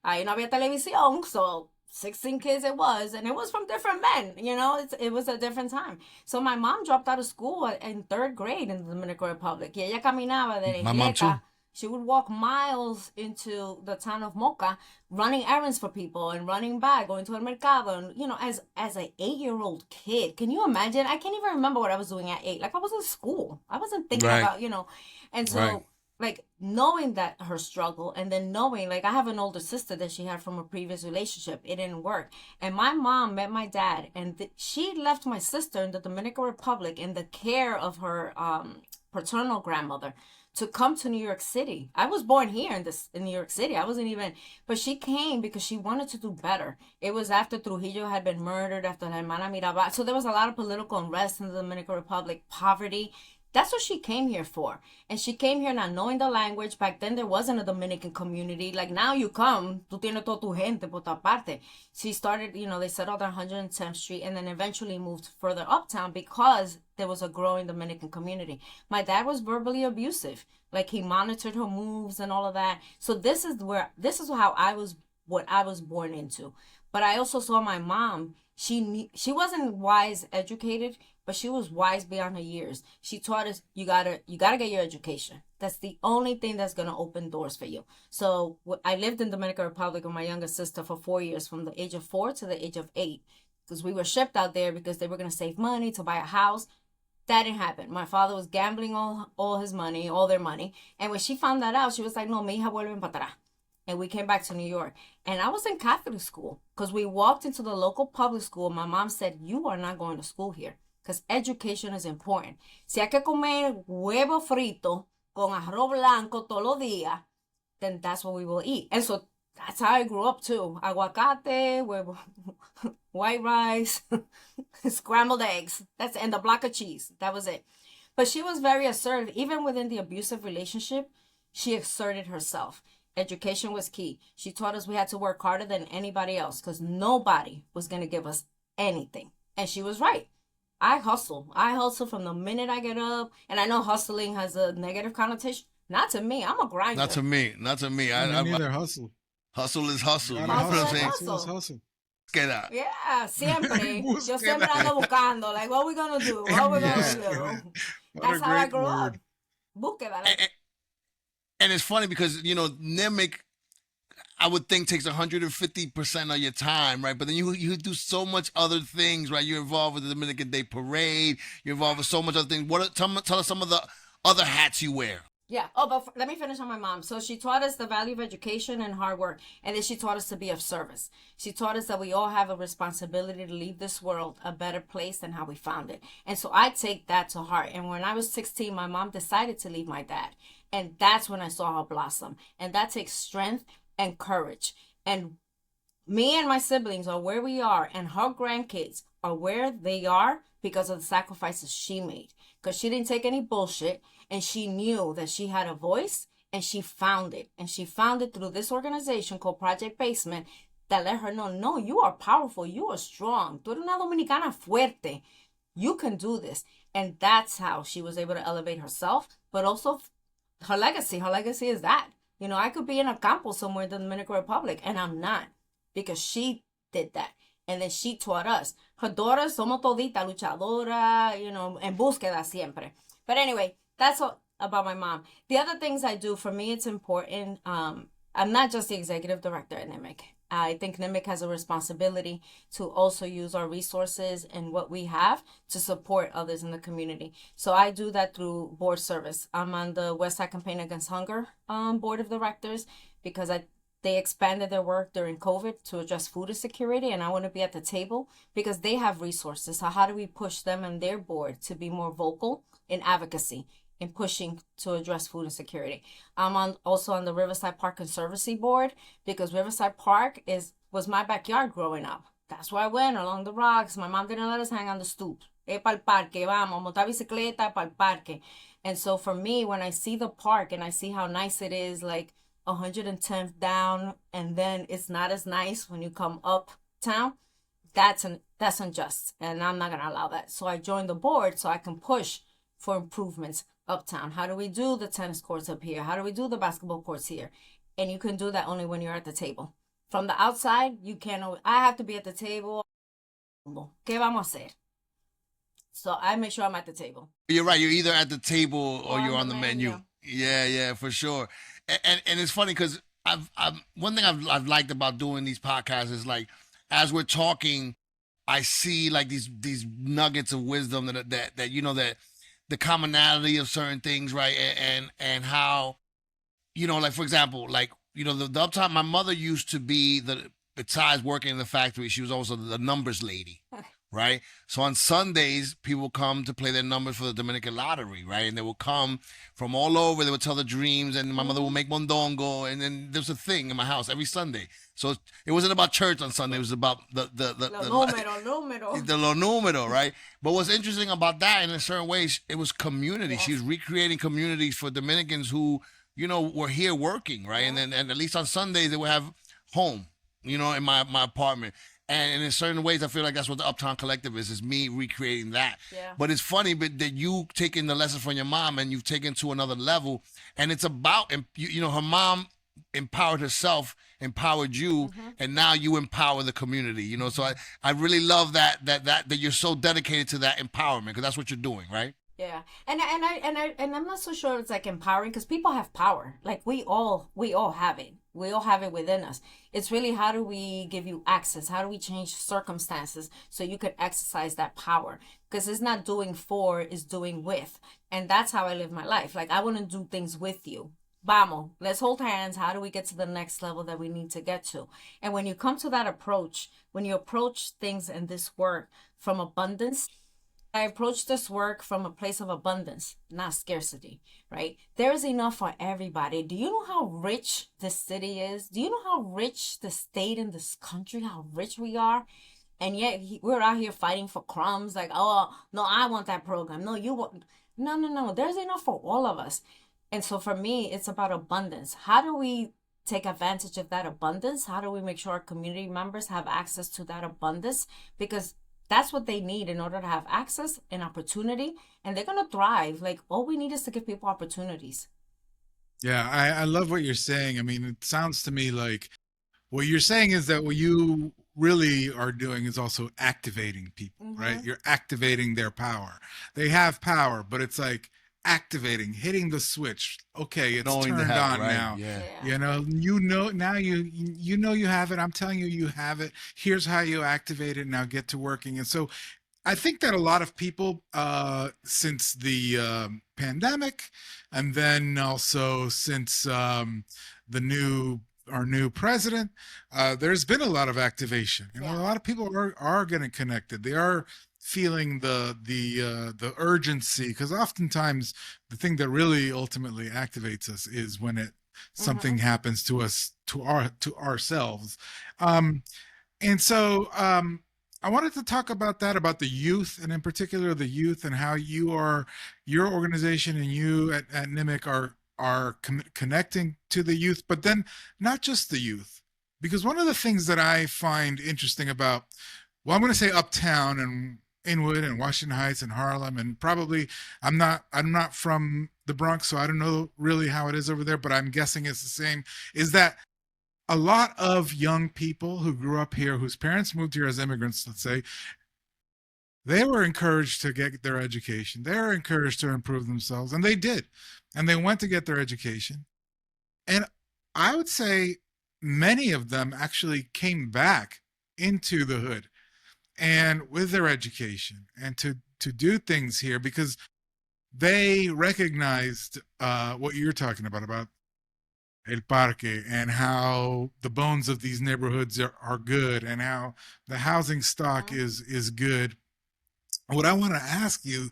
Speaker 2: ahí no había televisión, so 16 kids it was, and it was from different men, you know, it was a different time. So my mom dropped out of school in 3rd grade in the Dominican Republic. Y ella caminaba de
Speaker 1: My mom too.
Speaker 2: Isleta. She would walk miles into the town of Moca, running errands for people and running back, going to el mercado. And, you know, as an 8-year-old kid, can you imagine? I can't even remember what I was doing at 8. Like, I was in school. I wasn't thinking
Speaker 1: Right.
Speaker 2: about, you know. And so,
Speaker 1: Right.
Speaker 2: like, knowing that her struggle, and then knowing, like, I have an older sister that she had from a previous relationship. It didn't work. And my mom met my dad, and she left my sister in the Dominican Republic in the care of her paternal grandmother to come to New York City. I was born here in New York City. I wasn't even, but she came because she wanted to do better. It was after Trujillo had been murdered, after La Hermana Mirabal. So there was a lot of political unrest in the Dominican Republic, poverty. That's what she came here for. And she came here not knowing the language. Back then, there wasn't a Dominican community. Like, now you come, tú tienes toda tu gente por toda parte. She started, you know, they settled on 110th Street and then eventually moved further uptown because there was a growing Dominican community. My dad was verbally abusive. Like, he monitored her moves and all of that. So this is how what I was born into. But I also saw my mom. She wasn't wise educated, but she was wise beyond her years. She taught us, you gotta get your education. That's the only thing that's gonna open doors for you. So I lived in Dominican Republic with my younger sister for 4 years, from the age of 4 to the age of 8, because we were shipped out there because they were gonna save money to buy a house. That didn't happen. My father was gambling all his money, all their money. And when she found that out, she was like, no, mi hija vuelven para atrás. And we came back to New York. And I was in Catholic school because we walked into the local public school. My mom said, you are not going to school here because education is important. Si hay que comer huevo frito con arroz blanco todos los días, then that's what we will eat. And so that's how I grew up too. Aguacate, huevo, white rice, scrambled eggs. And a block of cheese. That was it. But she was very assertive. Even within the abusive relationship, she asserted herself. Education was key. She taught us we had to work harder than anybody else because nobody was going to give us anything. And she was right. I hustle. I hustle from the minute I get up. And I know hustling has a negative connotation. Not to me. I'm a grinder.
Speaker 1: Not to me.
Speaker 3: I neither hustle.
Speaker 1: Hustle is hustle. You know
Speaker 2: Hustle
Speaker 1: what I'm
Speaker 2: is
Speaker 1: saying?
Speaker 2: hustle.
Speaker 3: Hustle is hustle.
Speaker 1: Queda.
Speaker 2: Yeah, siempre. Yo siempre ando buscando. Like, what we going to do? What we going to do? That's how I grew up. Búsqueda.
Speaker 1: And it's funny because, you know, NMIC, I would think takes 150% of your time, right? But then you do so much other things, right? You're involved with the Dominican Day Parade. You're involved with so much other things. Tell us some of the other hats you wear.
Speaker 2: Yeah. Oh, but let me finish on my mom. So she taught us the value of education and hard work. And then she taught us to be of service. She taught us that we all have a responsibility to leave this world a better place than how we found it. And so I take that to heart. And when I was 16, my mom decided to leave my dad. And that's when I saw her blossom. And that takes strength and courage. And me and my siblings are where we are. And her grandkids are where they are because of the sacrifices she made. Because she didn't take any bullshit. And she knew that she had a voice, and she found it. And she found it through this organization called Project Basement that let her know, no, you are powerful. You are strong. Tú eres una dominicana fuerte. You can do this. And that's how she was able to elevate herself, but also her legacy. Her legacy is that. You know, I could be in a campo somewhere in the Dominican Republic, and I'm not, because she did that. And then she taught us. Her daughters, somos todita luchadora, you know, en búsqueda siempre. But anyway, that's all about my mom. The other things I do, for me, it's important. I'm not just the executive director at NMIC. I think NMIC has a responsibility to also use our resources and what we have to support others in the community. So I do that through board service. I'm on the Westside Campaign Against Hunger board of directors because they expanded their work during COVID to address food insecurity, and I want to be at the table because they have resources. So how do we push them and their board to be more vocal in advocacy, in pushing to address food insecurity? I'm also on the Riverside Park Conservancy Board because Riverside Park was my backyard growing up. That's where I went, along the rocks. My mom didn't let us hang on the stoop. Pa'l parque, vamos, montar bicicleta pa'l parque. And so for me, when I see the park and I see how nice it is, like 110th down, and then it's not as nice when you come uptown, that's unjust. And I'm not going to allow that. So I joined the board so I can push for improvements uptown. How do we do the tennis courts up here? How do we do the basketball courts here? And you can do that only when you're at the table. From the outside, you can't always, I have to be at the table. ¿Qué vamos a hacer? So I make sure I'm at the table.
Speaker 1: You're right. You're either at the table or you're on the menu. Yeah, for sure. And it's funny because one thing I've liked about doing these podcasts is, like, as we're talking, I see like these nuggets of wisdom that you know, that the commonality of certain things, right? And how, you know, like, for example, like, you know, the uptime, my mother used to be besides working in the factory, she was also the numbers lady, right? So on Sundays, people come to play their numbers for the Dominican lottery, right? And they will come from all over. They would tell their dreams, and my mother will make mondongo. And then there's a thing in my house every Sunday. So it wasn't about church on Sunday. It was about the numero, right? But what's interesting about that, in a certain way, it was community. Yes. She was recreating communities for Dominicans who, you know, were here working, right? Yeah. And at least on Sundays, they would have home, you know, in my apartment. And in certain ways, I feel like that's what the Uptown Collective is me recreating that. Yeah. But it's funny that you taking the lesson from your mom and you've taken to another level. And it's about, you know, her mom empowered herself, empowered you, and now you empower the community, you know? So I really love that you're so dedicated to that empowerment, because that's what you're doing, right?
Speaker 2: Yeah. And I'm not so sure it's like empowering, because people have power. Like we all have it. We all have it within us. It's really, how do we give you access? How do we change circumstances so you can exercise that power? Because it's not doing for, it's doing with. And that's how I live my life. Like, I want to do things with you. Vamos, let's hold hands. How do we get to the next level that we need to get to? And when you come to that approach, when you approach things in this work from abundance, I approach this work from a place of abundance, not scarcity, right? There is enough for everybody. Do you know how rich this city is? Do you know how rich the state and this country, how rich we are? And yet we're out here fighting for crumbs. Like, oh, no, I want that program. No, you want. No, no, no. There's enough for all of us. And so for me, it's about abundance. How do we take advantage of that abundance? How do we make sure our community members have access to that abundance? Because that's what they need in order to have access and opportunity, and they're going to thrive. Like, all we need is to give people opportunities.
Speaker 3: Yeah, I love what you're saying. I mean, it sounds to me like what you're saying is that what you really are doing is also activating people, right? You're activating their power. They have power, but it's like activating, hitting the switch. Okay, it's
Speaker 1: Knowing they
Speaker 3: turned
Speaker 1: have,
Speaker 3: on
Speaker 1: right?
Speaker 3: now.
Speaker 1: Yeah.
Speaker 3: You know now you know you have it. I'm telling you, you have it. Here's how you activate it. Now get to working. And so I think that a lot of people, since the pandemic, and then also since the new our new president, there's been a lot of activation. You know, a lot of people are getting connected. They are feeling the urgency, because oftentimes the thing that really ultimately activates us is when something happens to us, to ourselves. And so I wanted to talk about that, about the youth, and in particular the youth, and how your organization and you at NMIC are connecting to the youth, but then not just the youth. Because one of the things that I find interesting about, well, I'm going to say Uptown and Inwood and Washington Heights and Harlem, and probably I'm not from the Bronx, so I don't know really how it is over there, but I'm guessing it's the same, is that a lot of young people who grew up here, whose parents moved here as immigrants, let's say, they were encouraged to get their education. They were encouraged to improve themselves, and they did. And they went to get their education. And I would say many of them actually came back into the hood and with their education, and to do things here because they recognized what you're talking about El Parque, and how the bones of these neighborhoods are good, and how the housing stock is good. What I want to ask you,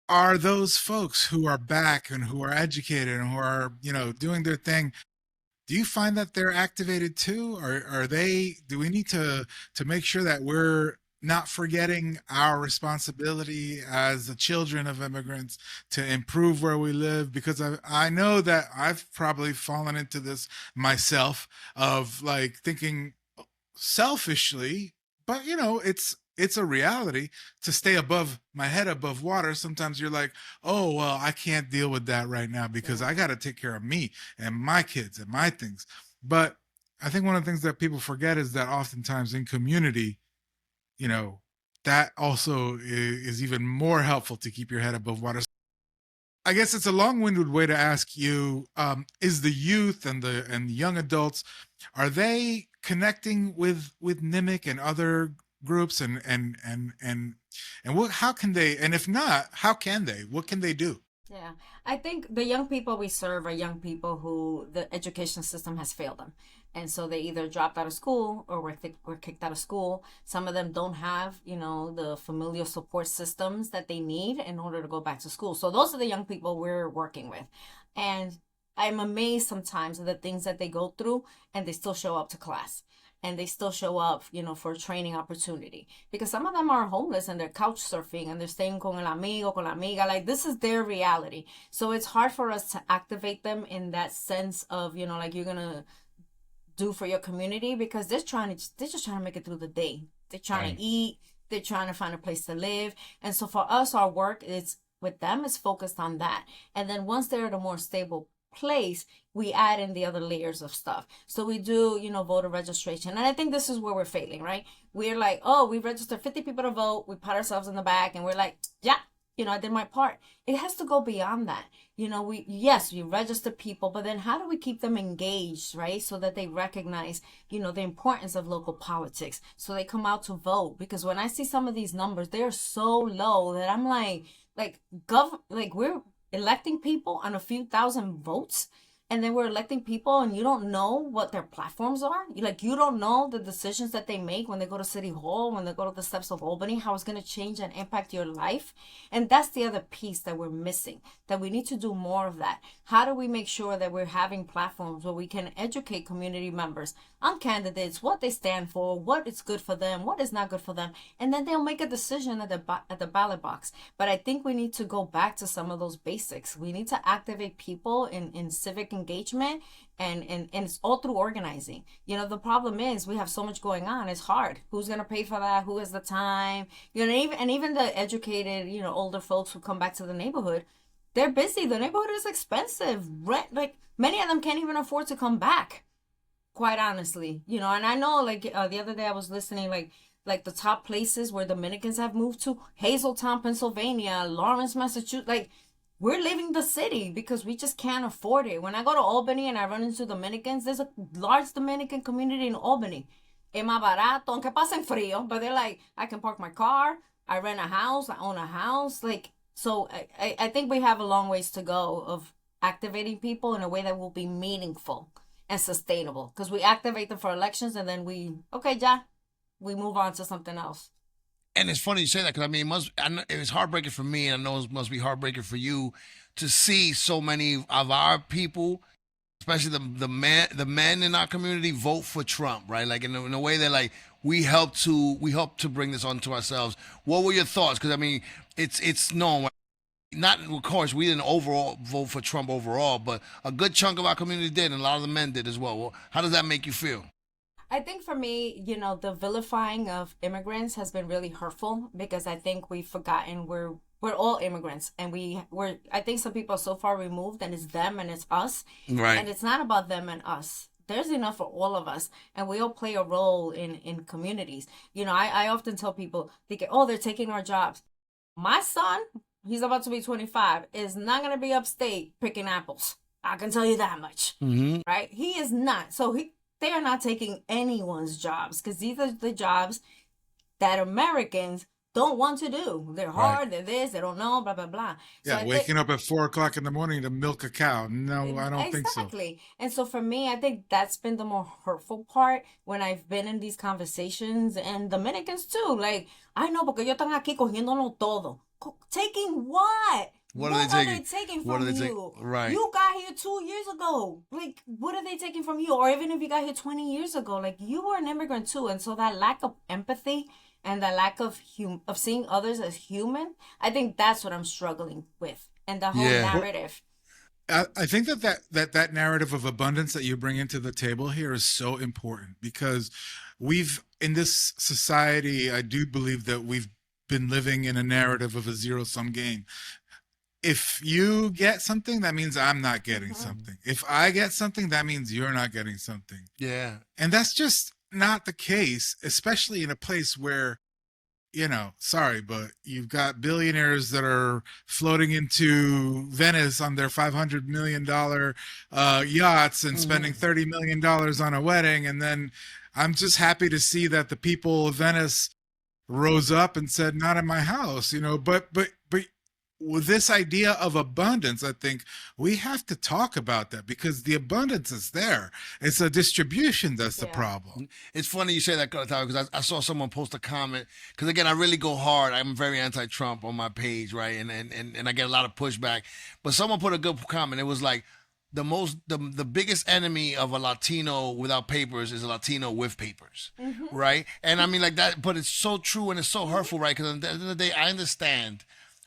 Speaker 3: are those folks who are back and who are educated and who are, doing their thing, do you find that they're activated too? Or do we need to make sure that we're not forgetting our responsibility as the children of immigrants to improve where we live? Because I know that I've probably fallen into this myself, of like thinking selfishly, but it's a reality to stay above my head above water. Sometimes you're like, oh, well, I can't deal with that right now because I got to take care of me and my kids and my things. But I think one of the things that people forget is that oftentimes in community, that also is even more helpful to keep your head above water. I guess it's a long-winded way to ask you, is the youth and the young adults, are they connecting with NMIC and other groups, and what, how can they, and if not, how can they, what can they do?
Speaker 2: Yeah, I think the young people we serve are young people who the education system has failed them. And so they either dropped out of school or were kicked out of school. Some of them don't have, the familial support systems that they need in order to go back to school. So those are the young people we're working with. And I'm amazed sometimes at the things that they go through, and they still show up to class. And they still show up, for a training opportunity. Because some of them are homeless and they're couch surfing and they're staying con el amigo, con la amiga. Like, this is their reality. So it's hard for us to activate them in that sense of, like, you're going to do for your community, because they're just trying to make it through the day. They're trying to eat. They're trying to find a place to live. And so for us, our work is with them is focused on that. And then once they're at a more stable place, we add in the other layers of stuff. So we do, voter registration. And I think this is where we're failing, right? We're like, oh, we registered 50 people to vote. We pat ourselves in the back and we're like, yeah, I did my part. It has to go beyond that. We register people, but then how do we keep them engaged, right? So that they recognize, the importance of local politics. So they come out to vote. Because when I see some of these numbers, they're so low that I'm like we're electing people on a few thousand votes. and then we're electing people and you don't know what their platforms are. You don't know the decisions that they make when they go to City Hall, when they go to the steps of Albany, how it's going to change and impact your life. And that's the other piece that we're missing, that we need to do more of that. How do we make sure that we're having platforms where we can educate community members on candidates, what they stand for, what is good for them, what is not good for them, and then they'll make a decision at the ballot box. But I think we need to go back to some of those basics. We need to activate people in civic engagement, and it's all through organizing. The problem is we have so much going on. It's hard. Who's going to pay for that? Who has the time? Even the educated, older folks who come back to the neighborhood, they're busy. The neighborhood is expensive. Rent, many of them can't even afford to come back, quite honestly. And I know, the other day I was listening, like the top places where Dominicans have moved to: Hazeltown, Pennsylvania, Lawrence, Massachusetts. We're leaving the city because we just can't afford it. When I go to Albany and I run into Dominicans, there's a large Dominican community in Albany. Es más barato, aunque pasen frío, but they're like, I can park my car, I rent a house, I own a house. So I think we have a long ways to go of activating people in a way that will be meaningful and sustainable. Because we activate them for elections and then we move on to something else.
Speaker 1: And it's funny you say that, because it was heartbreaking for me, and I know it must be heartbreaking for you to see so many of our people, especially the men in our community, vote for Trump, right? Like in a way that we help to bring this onto ourselves. What were your thoughts? Because it's known. Not, of course, we didn't overall vote for Trump overall, but a good chunk of our community did, and a lot of the men did as well. How does that make you feel?
Speaker 2: I think for me, the vilifying of immigrants has been really hurtful, because I think we've forgotten we're all immigrants, and I think some people are so far removed, and it's them and it's us.
Speaker 1: Right.
Speaker 2: And it's not about them and us. There's enough for all of us, and we all play a role in communities. I often tell people, they're taking our jobs. My son, he's about to be 25, is not going to be upstate picking apples. I can tell you that much.
Speaker 1: Mm-hmm.
Speaker 2: Right? He is not. So they are not taking anyone's jobs, because these are the jobs that Americans don't want to do. They're hard, right. They're this, they don't know, blah, blah, blah.
Speaker 3: Yeah, so waking up at 4 o'clock in the morning to milk a cow. No, I don't think so.
Speaker 2: Exactly. And so for me, I think that's been the more hurtful part when I've been in these conversations, and Dominicans too. I know, porque yo están aquí cogiéndolo todo. Taking what?
Speaker 1: What are they
Speaker 2: taking from you?
Speaker 1: Right.
Speaker 2: You got here 2 years ago. What are they taking from you? Or even if you got here 20 years ago, you were an immigrant too. And so that lack of empathy and the lack of seeing others as human, I think that's what I'm struggling with. And the whole narrative.
Speaker 3: I think that narrative of abundance that you bring into the table here is so important, because in this society, I do believe that we've been living in a narrative of a zero-sum game. If you get something, that means I'm not getting something. If I get something, that means you're not getting something.
Speaker 1: Yeah.
Speaker 3: And that's just not the case, especially in a place where, sorry, but you've got billionaires that are floating into Venice on their $500 million yachts and spending $30 million on a wedding. And then I'm just happy to see that the people of Venice rose up and said, not in my house, but with this idea of abundance, I think we have to talk about that, because the abundance is there. It's a distribution that's the problem.
Speaker 1: It's funny you say that, because I saw someone post a comment, because again, I really go hard. I'm very anti-Trump on my page, right? And I get a lot of pushback. But someone put a good comment. It was like, the biggest enemy of a Latino without papers is a Latino with papers, right? And I mean, that, but it's so true, and it's so hurtful, right? Because at the end of the day, I understand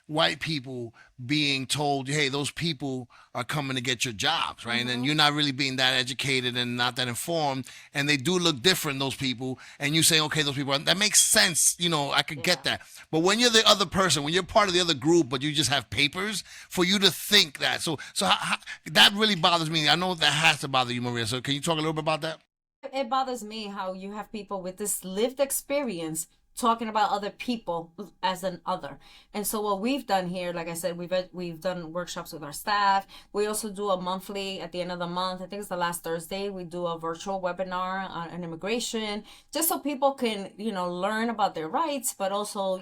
Speaker 1: white people being told, hey, those people are coming to get your jobs, right? And then you're not really being that educated and not that informed, and they do look different, those people, and you say, okay, those people, that makes sense, I could get that. But when you're the other person, when you're part of the other group, but you just have papers, for you to think that, so that really bothers me. I know that has to bother you, Maria, so can you talk a little bit about that?
Speaker 2: It bothers me how you have people with this lived experience talking about other people as an other. And so what we've done here, like I said, we've done workshops with our staff. We also do a monthly, at the end of the month, I think it's the last Thursday, we do a virtual webinar on immigration, just so people can, learn about their rights, but also,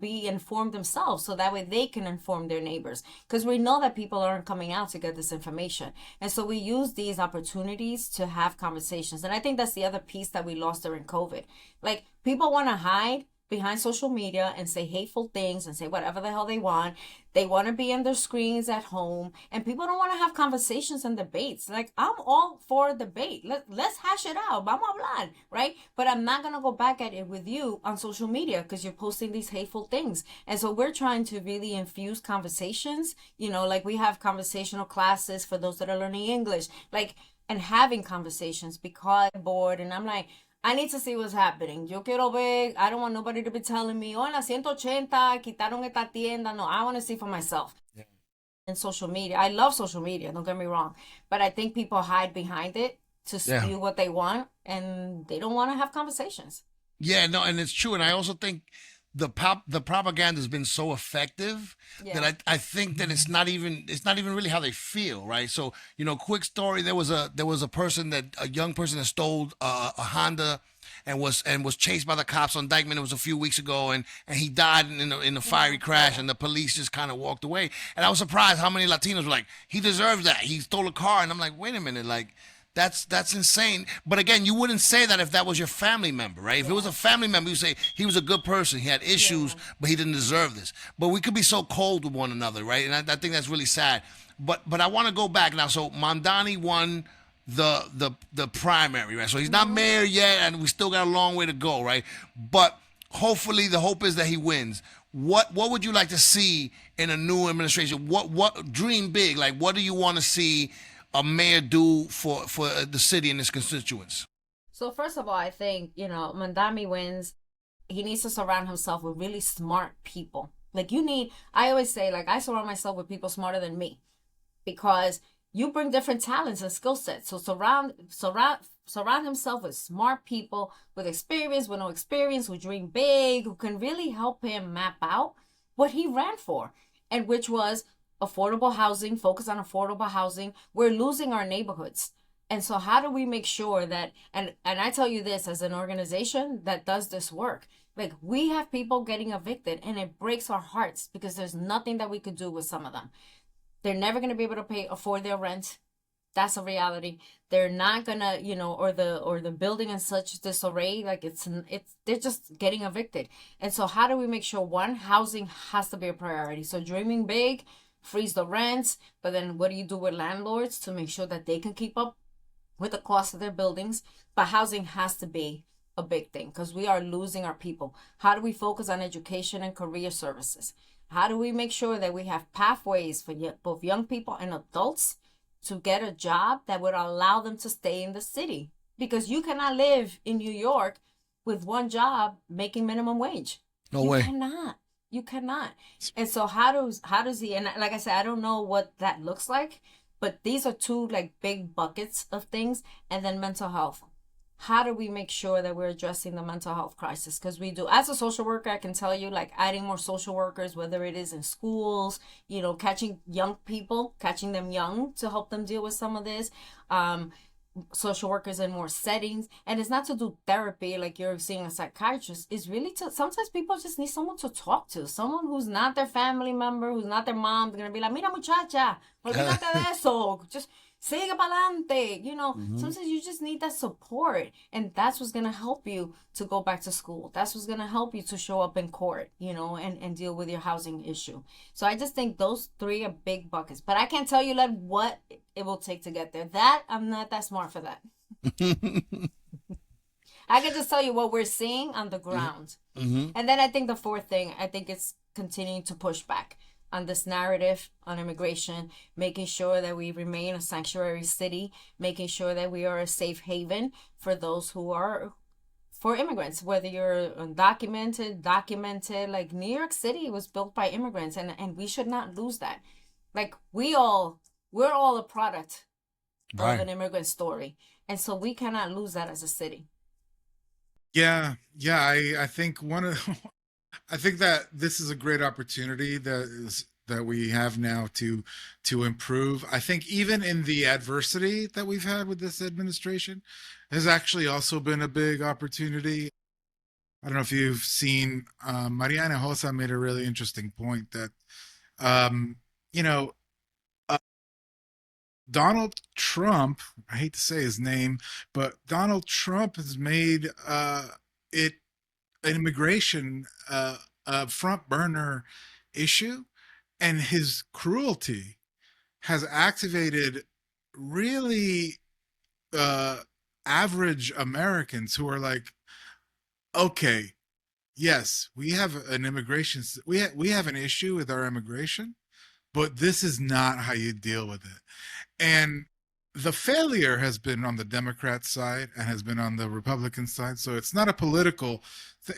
Speaker 2: be informed themselves, so that way they can inform their neighbors, because we know that people aren't coming out to get this information. And so we use these opportunities to have conversations. And I think that's the other piece that we lost during COVID. Like, people want to hide behind social media and say hateful things and say whatever the hell they want. They want to be on their screens at home, and people don't want to have conversations and debates. Like, I'm all for debate. Let's hash it out. Vamos a hablar, right? But I'm not going to go back at it with you on social media because you're posting these hateful things. And so we're trying to really infuse conversations, like we have conversational classes for those that are learning English, like, and having conversations because I'm bored and I'm like, I need to see what's happening. Yo quiero ver. I don't want nobody to be telling me, oh, en la 180 quitaron esta tienda. No, I want to see for myself. Yeah. And social media. I love social media, don't get me wrong. But I think people hide behind it to spew what they want, and they don't want to have conversations.
Speaker 1: Yeah, no, and it's true. And I also think the propaganda has been so effective that I think that it's not even really how they feel, right? So, quick story, there was a young person that stole a Honda and was chased by the cops on Dykeman. It was a few weeks ago, and he died in a fiery crash, and the police just kind of walked away. And I was surprised how many Latinos were like, he deserves that. He stole a car. And I'm like, wait a minute, like, that's insane. But again, you wouldn't say that if that was your family member, right? If it was a family member, you say he was a good person, he had issues, but he didn't deserve this. But we could be so cold with one another, right? And I think that's really sad. But I want to go back now. So Mamdani won the primary, right? So he's not mayor yet, and we still got a long way to go, right? But hopefully the hope is that he wins. What would you like to see in a new administration? What dream big? Like, what do you want to see a mayor do for the city and its constituents?
Speaker 2: So first of all, I think, Mamdani wins. He needs to surround himself with really smart people. Like, I always say, like, I surround myself with people smarter than me, because you bring different talents and skill sets. So surround himself with smart people, with experience, with no experience, who dream big, who can really help him map out what he ran for, and which was affordable housing, focus on affordable housing. We're losing our neighborhoods. And so how do we make sure that, and I tell you this as an organization that does this work, like, we have people getting evicted, and it breaks our hearts because there's nothing that we could do with some of them. They're never going to be able to afford their rent. That's a reality. They're not gonna, or the building in such disarray, like they're just getting evicted. And so how do we make sure, one, housing has to be a priority? So dreaming big, freeze the rents, but then what do you do with landlords to make sure that they can keep up with the cost of their buildings? But housing has to be a big thing, because we are losing our people. How do we focus on education and career services? How do we make sure that we have pathways for both young people and adults to get a job that would allow them to stay in the city? Because you cannot live in New York with one job making minimum wage.
Speaker 1: No way.
Speaker 2: You cannot. And so how does he, and like I said, I don't know what that looks like, but these are two like big buckets of things. And then mental health. How do we make sure that we're addressing the mental health crisis? Because we do. As a social worker, I can tell you, like, adding more social workers, whether it is in schools, catching young people, catching them young to help them deal with some of this. Social workers in more settings. And it's not to do therapy like you're seeing a psychiatrist. It's really sometimes people just need someone to talk to, someone who's not their family member, who's not their mom. They're gonna be like, mira muchacha, olvídate de eso, just sigue pa'lante. Sometimes you just need that support, and that's what's gonna help you to go back to school. That's what's gonna help you to show up in court, and deal with your housing issue. So I just think those three are big buckets, but I can't tell you like what it will take to get there. That I'm not that smart for that. I can just tell you what we're seeing on the ground. And then I think the fourth thing, I think it's continuing to push back on this narrative on immigration, making sure that we remain a sanctuary city, making sure that we are a safe haven for those for immigrants, whether you're undocumented, documented. Like, New York City was built by immigrants, and we should not lose that. Like, we're all a product of an immigrant story. And so we cannot lose that as a city.
Speaker 3: I think one of I think that this is a great opportunity that we have now to improve. I think even in the adversity that we've had with this administration has actually also been a big opportunity. I don't know if you've seen Mariana Hosa made a really interesting point that um, you know uh, Donald Trump, I hate to say his name, but Donald Trump has made it an immigration a front burner issue, and his cruelty has activated really uh, average Americans who are like, okay, yes, we have an immigration, we have an issue with our immigration, but this is not how you deal with it. And the failure has been on the Democrat side and has been on the Republican side. So it's not a political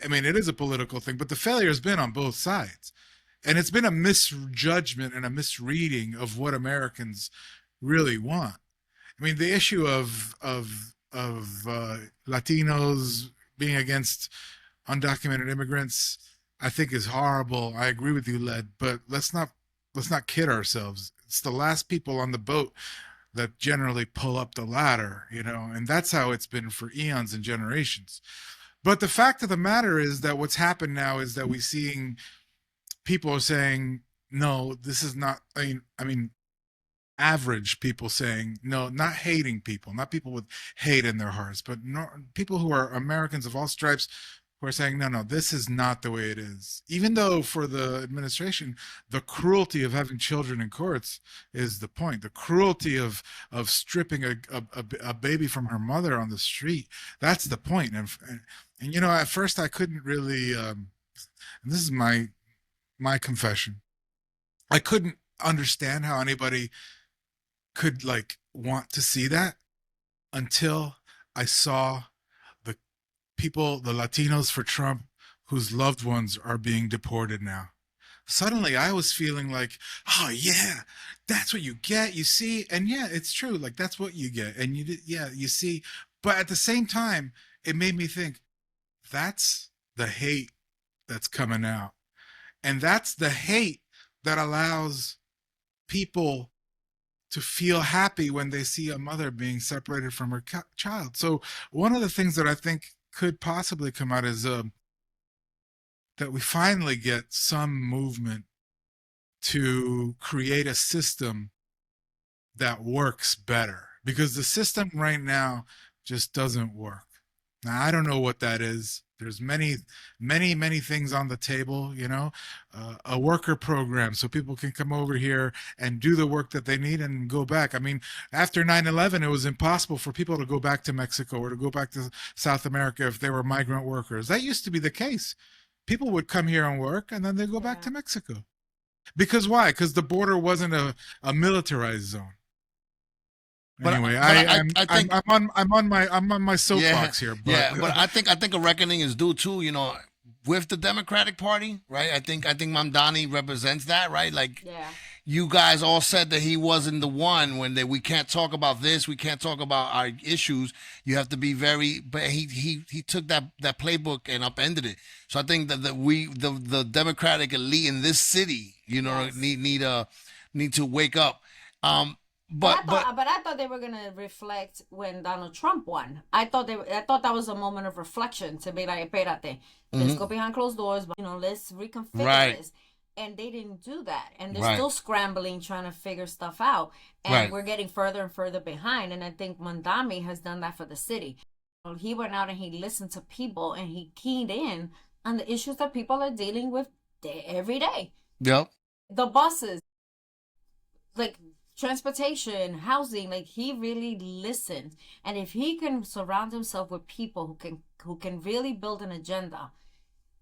Speaker 3: I mean, it is a political thing, but the failure has been on both sides. And it's been a misjudgment and a misreading of what Americans really want. I mean, the issue of Latinos being against undocumented immigrants, I think is horrible. I agree with you, Led, but let's not kid ourselves. It's the last people on the boat that generally pull up the ladder, and that's how it's been for eons and generations. But the fact of the matter is that what's happened now is that we're seeing people are saying, no, this is not, I mean, average people saying, no, not hating people, not people with hate in their hearts, but no, people who are Americans of all stripes who are saying, no, no, this is not the way it is. Even though for the administration, the cruelty of having children in courts is the point. The cruelty of stripping a baby from her mother on the street, that's the point. And at first I couldn't really, and this is my confession, I couldn't understand how anybody could like want to see that until I saw the people, the Latinos for Trump, whose loved ones are being deported now. Suddenly I was feeling like, oh yeah, that's what you get, you see. And yeah, it's true, like that's what you get. And yeah, you see. But at the same time, it made me think, that's the hate that's coming out. And that's the hate that allows people to feel happy when they see a mother being separated from her child. So one of the things that I think could possibly come out is that we finally get some movement to create a system that works better, because the system right now just doesn't work. Now, I don't know what that is. There's many things on the table, a worker program so people can come over here and do the work that they need and go back. I mean, after 9/11, it was impossible for people to go back to Mexico or to go back to South America if they were migrant workers. That used to be the case. People would come here and work and then they go back
Speaker 2: Yeah.
Speaker 3: to Mexico. Because why? Because the border wasn't a militarized zone.
Speaker 1: But
Speaker 3: Anyway,
Speaker 1: but I
Speaker 3: I'm
Speaker 1: think
Speaker 3: I'm on my
Speaker 1: yeah,
Speaker 3: soapbox here, but
Speaker 1: yeah. But I think a reckoning is due too. With the Democratic Party, right? I think Mamdani represents that, right? Like
Speaker 2: Yeah.
Speaker 1: you guys all said that he wasn't the one when we can't talk about this, we can't talk about our issues. You have to be very, but he took that playbook and upended it. So I think that the Democratic elite in this city,
Speaker 2: Yes.
Speaker 1: need to wake up. Um,
Speaker 2: But
Speaker 1: but
Speaker 2: I thought they were gonna reflect when Donald Trump won. I thought that was a moment of reflection to be like, "Espérate, let's go
Speaker 1: mhm,
Speaker 2: behind closed doors, but let's reconfigure
Speaker 1: right,
Speaker 2: this." And they didn't do that, and they're
Speaker 1: right,
Speaker 2: still scrambling, trying to figure stuff out, and
Speaker 1: right.
Speaker 2: we're getting further and further behind. And I think Mandami has done that for the city. Well, he went out and he listened to people, and he keyed in on the issues that people are dealing with every day.
Speaker 1: Yep.
Speaker 2: The buses, like transportation, housing, like he really listens. And if he can surround himself with people who can really build an agenda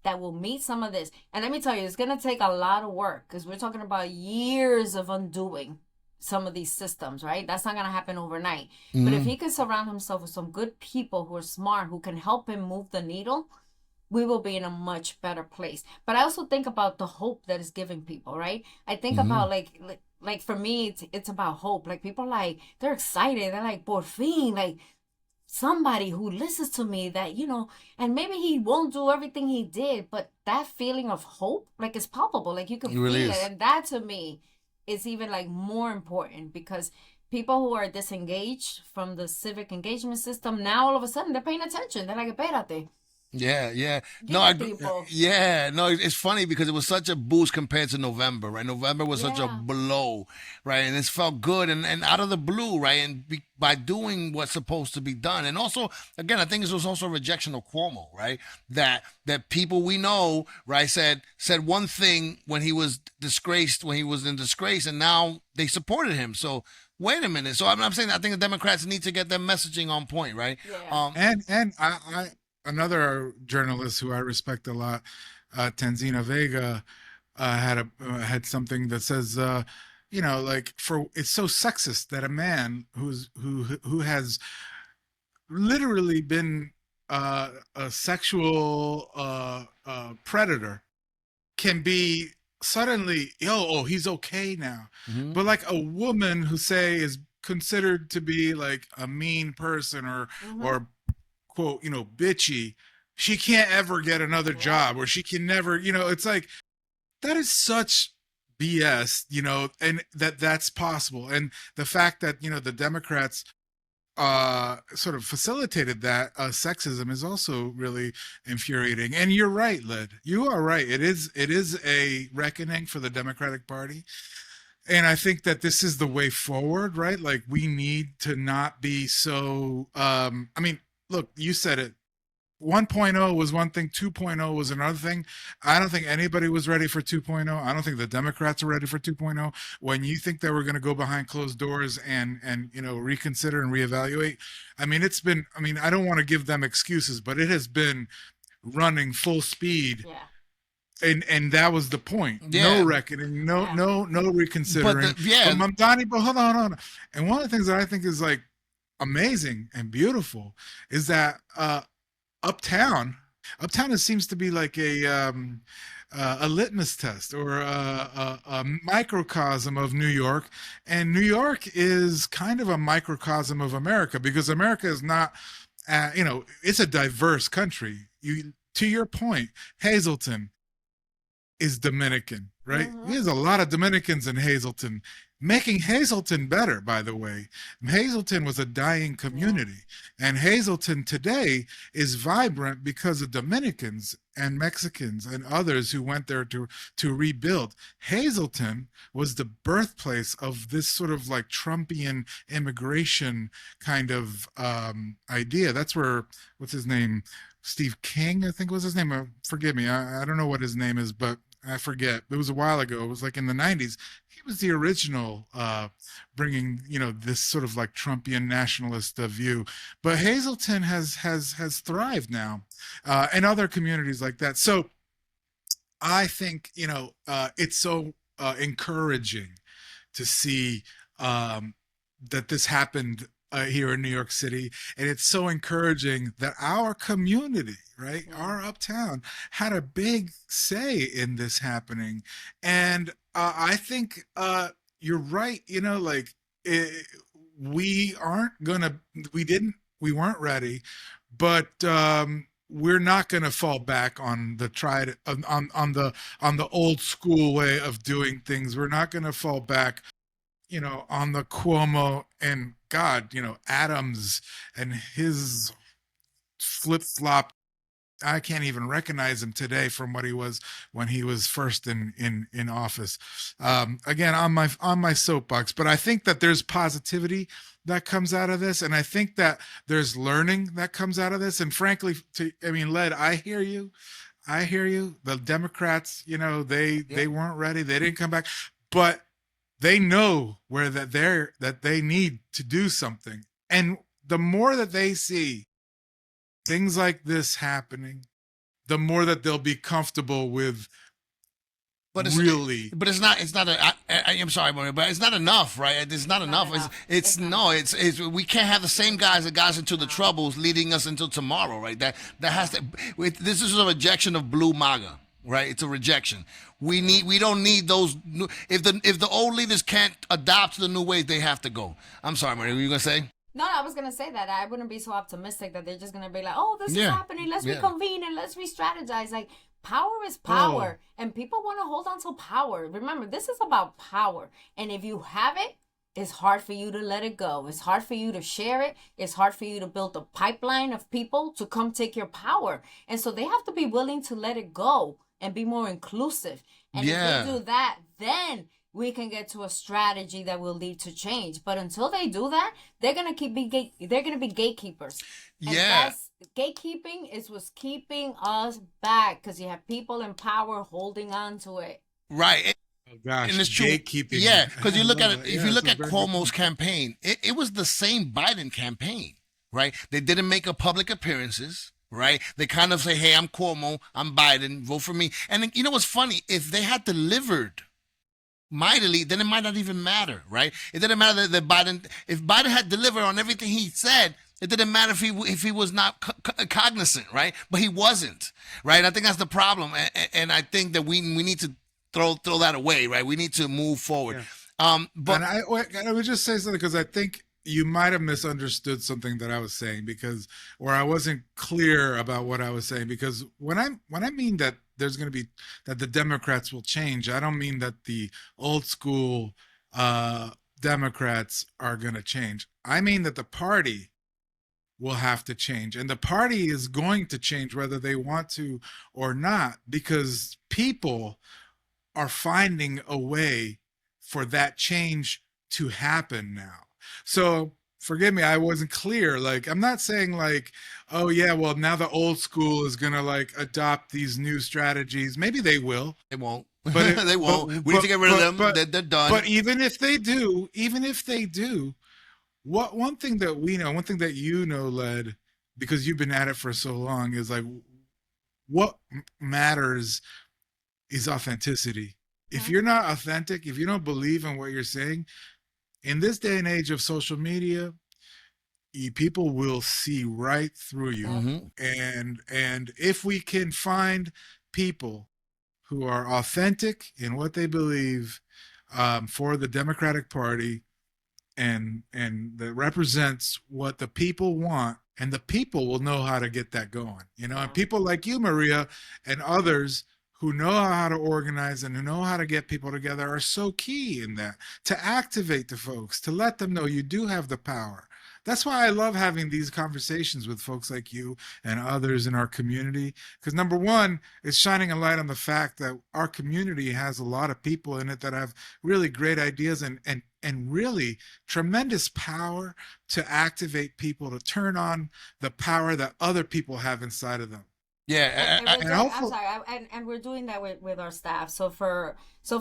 Speaker 2: that will meet some of this. And let me tell you, it's going to take a lot of work because we're talking about years of undoing some of these systems, right? That's not going to happen overnight. But if
Speaker 1: Hmm.
Speaker 2: he can surround himself with some good people who are smart, who can help him move the needle, we will be in a much better place. But I also think about the hope that is giving people, right? I think
Speaker 1: Hmm.
Speaker 2: about like for me, it's about hope. Like people like they're excited. They're like, por fin, like somebody who listens to me that, and maybe he won't do everything he did, but that feeling of hope, like, is palpable. Like, you can
Speaker 1: It really
Speaker 2: feel
Speaker 1: is.
Speaker 2: it. And that to me is even like more important, because people who are disengaged from the civic engagement system, now all of a sudden they're paying attention. They're like, espérate,
Speaker 1: Yeah.
Speaker 2: give
Speaker 1: No, I
Speaker 2: me
Speaker 1: agree.
Speaker 2: people.
Speaker 1: Yeah, no, it's funny because it was such a boost compared to November, right? November was such a
Speaker 2: Yeah.
Speaker 1: blow, right? And it felt good and out of the blue, right? And by doing what's supposed to be done. And also, again, I think this was also a rejection of Cuomo, right? That people we know, right, said one thing when he was disgraced, when he was in disgrace, and now they supported him. So wait a minute. So I'm saying I think the Democrats need to get their messaging on point, right?
Speaker 2: Yeah.
Speaker 3: And I another journalist who I respect a lot, Tanzina Vega, had something that says, like, for it's so sexist that a man who has literally been a sexual predator can be suddenly, he's okay now.
Speaker 1: Mhm.
Speaker 3: But like a woman who, say, is considered to be like a mean person or quote, bitchy, she can't ever get another job, or she can never, it's like, that is such BS, and that's possible. And the fact that, the Democrats sort of facilitated that sexism is also really infuriating. And you're right, Led. You are right. It is a reckoning for the Democratic Party. And I think that this is the way forward, right? Like, we need to not be so I mean, look, you said it. 1.0 was one thing, 2.0 was another thing. I don't think anybody was ready for 2.0. I don't think the Democrats are ready for 2.0. When you think that we're going to go behind closed doors and reconsider and reevaluate, I don't want to give them excuses, but it has been running full speed.
Speaker 2: Yeah.
Speaker 3: And that was the point.
Speaker 1: Yeah.
Speaker 3: No reckoning, no
Speaker 2: Yeah.
Speaker 3: no reconsidering.
Speaker 1: Yeah.
Speaker 3: But Mamdani, but hold on. And one of the things that I think is like amazing and beautiful is that Uptown it seems to be like a litmus test, or a microcosm of New York. And New York is kind of a microcosm of America, because America is not, it's a diverse country. To your point, Hazleton is Dominican, right? There's a lot of Dominicans in Hazleton, making Hazleton better, by the way. Hazleton was a dying community, and Hazleton today is vibrant because of Dominicans and Mexicans and others who went there to rebuild. Hazleton was the birthplace of this sort of like Trumpian immigration kind of idea. That's where, what's his name? Steve King, I think was his name. Forgive me, I don't know what his name is, but I forget. It was a while ago. It was like in the 90s. He was the original bringing, this sort of like Trumpian nationalist view. But Hazleton has thrived now, and other communities like that. So I think, it's so encouraging to see that this happened here in New York City. And it's so encouraging that our community, right, our Uptown, had a big say in this happening. And I think you're right, we weren't ready, but we're not going to fall back on the tried on the old school way of doing things. We're not going to fall back on the Cuomo and God, Adams and his flip flop. I can't even recognize him today from what he was when he was first in office. Again, on my soapbox, but I think that there's positivity that comes out of this, and I think that there's learning that comes out of this. And frankly, Led, I hear you. The Democrats, they weren't ready. They didn't come back, but they know that they need to do something. And the more that they see things like this happening, the more that they'll be comfortable with. But it's
Speaker 1: not. I'm sorry, Maria, but it's not enough, right? It's not enough. It's we can't have the same guys that got us into the troubles leading us into tomorrow, right? That has to. This is a rejection of blue MAGA. Right, it's a rejection. We don't need those. If the old leaders can't adopt the new ways, they have to go. I'm sorry, Maria, what were you gonna say?
Speaker 2: No, I was gonna say that I wouldn't be so optimistic that they're just gonna be like, "Oh, this is
Speaker 1: Yeah.
Speaker 2: happening. Let's
Speaker 1: Yeah.
Speaker 2: reconvene and let's re-strategize." Like, power is power, and people want to hold on to power. Remember, this is about power, and if you have it, it's hard for you to let it go. It's hard for you to share it. It's hard for you to build a pipeline of people to come take your power, and so they have to be willing to let it go and be more inclusive. And if
Speaker 1: Yeah.
Speaker 2: they do that, then we can get to a strategy that will lead to change. But until they do that, they're gonna they're gonna be gatekeepers. And
Speaker 1: Yeah.
Speaker 2: that's gatekeeping is what's keeping us back because you have people in power holding on to it.
Speaker 1: Right.
Speaker 3: Oh gosh,
Speaker 1: And it's true.
Speaker 3: gatekeeping.
Speaker 1: Yeah, because you
Speaker 3: I
Speaker 1: look at
Speaker 3: love
Speaker 1: it.
Speaker 3: that.
Speaker 1: If
Speaker 3: Yeah,
Speaker 1: you look
Speaker 3: it's a
Speaker 1: at
Speaker 3: very
Speaker 1: Cuomo's
Speaker 3: good
Speaker 1: campaign, it was the same Biden campaign, right? They didn't make a public appearances, right? They kind of say, "Hey, I'm Cuomo, I'm Biden, vote for me." And then, you know what's funny? If they had delivered mightily, then it might not even matter, right? It didn't matter that Biden, if Biden had delivered on everything he said, it didn't matter if he was not cognizant, right? But he wasn't, right? I think that's the problem, and I think that we need to throw that away, right? We need to move forward.
Speaker 3: And
Speaker 1: But
Speaker 3: I would just say something because I think you might have misunderstood something that I was saying or I wasn't clear about what I was saying because when I mean that there's going to be that the Democrats will change, I don't mean that the old school Democrats are going to change. I mean that the party will have to change, and the party is going to change whether they want to or not because people are finding a way for that change to happen now. So forgive me, I wasn't clear. Like, I'm not saying like, oh yeah, well now the old school is gonna like adopt these new strategies. Maybe they will,
Speaker 1: they won't.
Speaker 3: but
Speaker 1: They won't. We need to get rid of them. They're done.
Speaker 3: But even if they do, one thing that we know, one thing that you know, Led, because you've been at it for so long, is like what matters is authenticity. If you're not authentic, if you don't believe in what you're saying, in this day and age of social media, people will see right through you. And if we can find people who are authentic in what they believe for the Democratic Party and that represents what the people want, and the people will know how to get that going, and people like you, Maria, and others who know how to organize and who know how to get people together are so key in that, to activate the folks, to let them know you do have the power. That's why I love having these conversations with folks like you and others in our community. Because number one, it's shining a light on the fact that our community has a lot of people in it that have really great ideas and really tremendous power to activate people, to turn on the power that other people have inside of them.
Speaker 1: Yeah,
Speaker 2: I'm sorry, and we're doing that with our staff. So for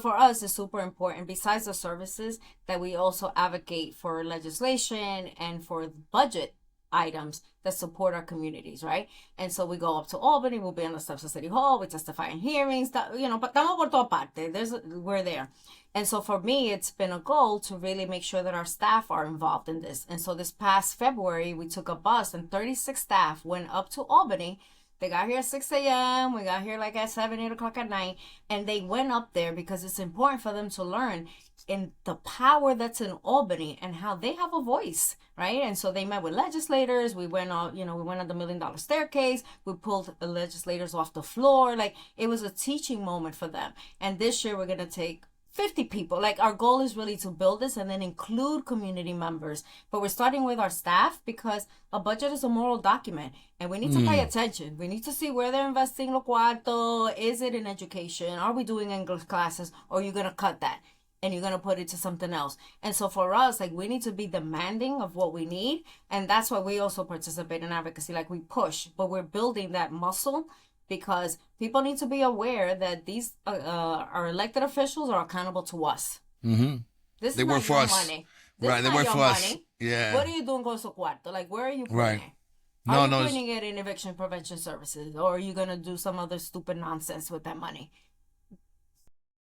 Speaker 2: us, it's super important. Besides the services, that we also advocate for legislation and for budget items that support our communities, right? And so we go up to Albany. We'll be on the steps of City Hall. We testify in hearings. But estamos por toda parte. We're there. And so for me, it's been a goal to really make sure that our staff are involved in this. And so this past February, we took a bus and 36 staff went up to Albany. They got here at 6 a.m. We got here like at 7, 8 o'clock at night. And they went up there because it's important for them to learn in the power that's in Albany and how they have a voice, right? And so they met with legislators. We went on, we went on the $1 million staircase. We pulled the legislators off the floor. Like, it was a teaching moment for them. And this year we're going to take 50 people. Like, our goal is really to build this and then include community members. But we're starting with our staff because a budget is a moral document and we need to pay attention. We need to see where they're investing lo cuarto. Is it in education? Are we doing English classes? Or are you going to cut that and you're going to put it to something else? And so for us, like, we need to be demanding of what we need. And that's why we also participate in advocacy. Like, we push, but we're building that muscle because people need to be aware that these our elected officials are accountable to us. This
Speaker 1: they
Speaker 2: is
Speaker 1: work
Speaker 2: not
Speaker 1: for
Speaker 2: your
Speaker 1: us.
Speaker 2: money.
Speaker 1: Right, they work for us. Yeah.
Speaker 2: What are you doing con su cuarto? Like, where are you putting
Speaker 1: Right.
Speaker 2: it? Are you putting it in eviction prevention services? Or are you going to do some other stupid nonsense with that money?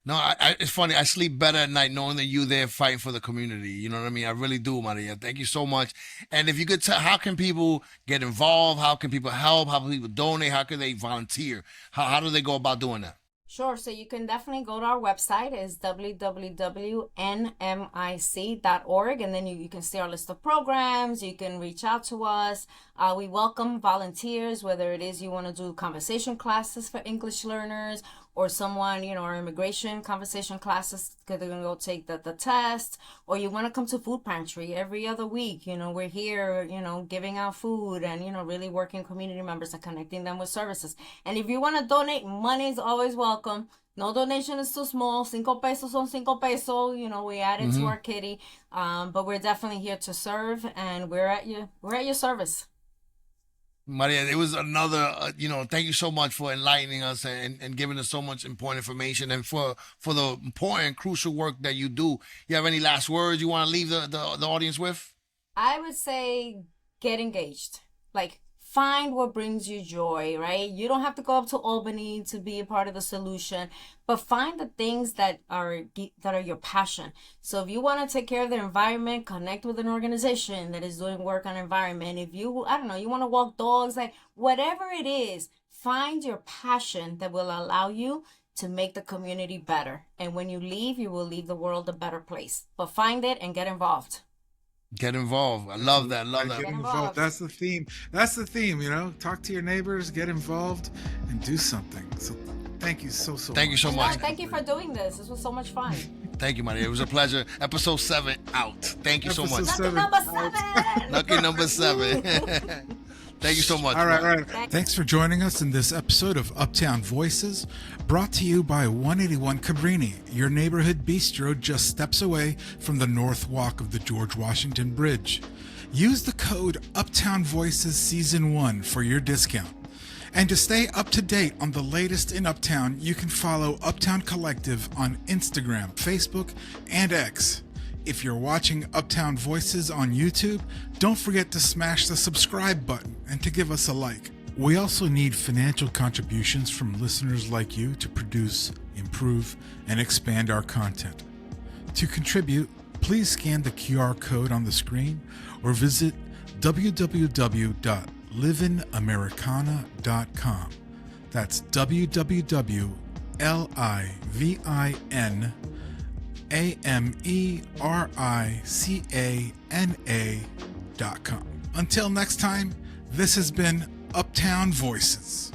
Speaker 1: No, it's funny. I sleep better at night knowing that you there fighting for the community. You know what I mean? I really do, Maria. Thank you so much. And if you could tell, how can people get involved? How can people help? How can people donate? How can they volunteer? How do they go about doing that?
Speaker 2: Sure. So you can definitely go to our website. It's www.nmic.org. And then you can see our list of programs. You can reach out to us. We welcome volunteers, whether it is you want to do conversation classes for English learners or someone, our immigration conversation classes, because they're going to go take the test, or you want to come to food pantry every other week. We're here, giving out food and, really working community members and connecting them with services. And if you want to donate, money is always welcome. No donation is too small. 5 pesos son 5 pesos. We add it to our kitty. But we're definitely here to serve, and we're at your service.
Speaker 1: Maria, it was another, thank you so much for enlightening us and giving us so much important information and for the important, crucial work that you do. You have any last words you want to leave the audience with?
Speaker 2: I would say get engaged. Like, find what brings you joy, right? You don't have to go up to Albany to be a part of the solution, but find the things that are your passion. So if you want to take care of the environment, connect with an organization that is doing work on environment. If you want to walk dogs, like whatever it is, find your passion that will allow you to make the community better. And when you leave, you will leave the world a better place. But find it and get involved.
Speaker 1: Get involved. I love that.
Speaker 3: Get involved. That's the theme. Talk to your neighbors, get involved, and do something. So thank you so much.
Speaker 1: Thank you so much.
Speaker 2: Thank you for doing this. This was so much fun.
Speaker 1: Thank you, Maria. It was a pleasure. Episode 7 out. Thank you so much.
Speaker 2: Lucky number 7.
Speaker 1: Lucky number 7. Thank you so much.
Speaker 3: All right. Thanks for joining us in this episode of Uptown Voices, brought to you by 181 Cabrini, your neighborhood bistro just steps away from the North Walk of the George Washington Bridge. Use the code Uptown Voices Season 1 for your discount. And to stay up to date on the latest in Uptown, you can follow Uptown Collective on Instagram, Facebook, and X. If you're watching Uptown Voices on YouTube, don't forget to smash the subscribe button and to give us a like. We also need financial contributions from listeners like you to produce, improve, and expand our content. To contribute, please scan the QR code on the screen or visit www.livingamericana.com. That's www.livingamericana.com. Until next time, this has been Uptown Voices.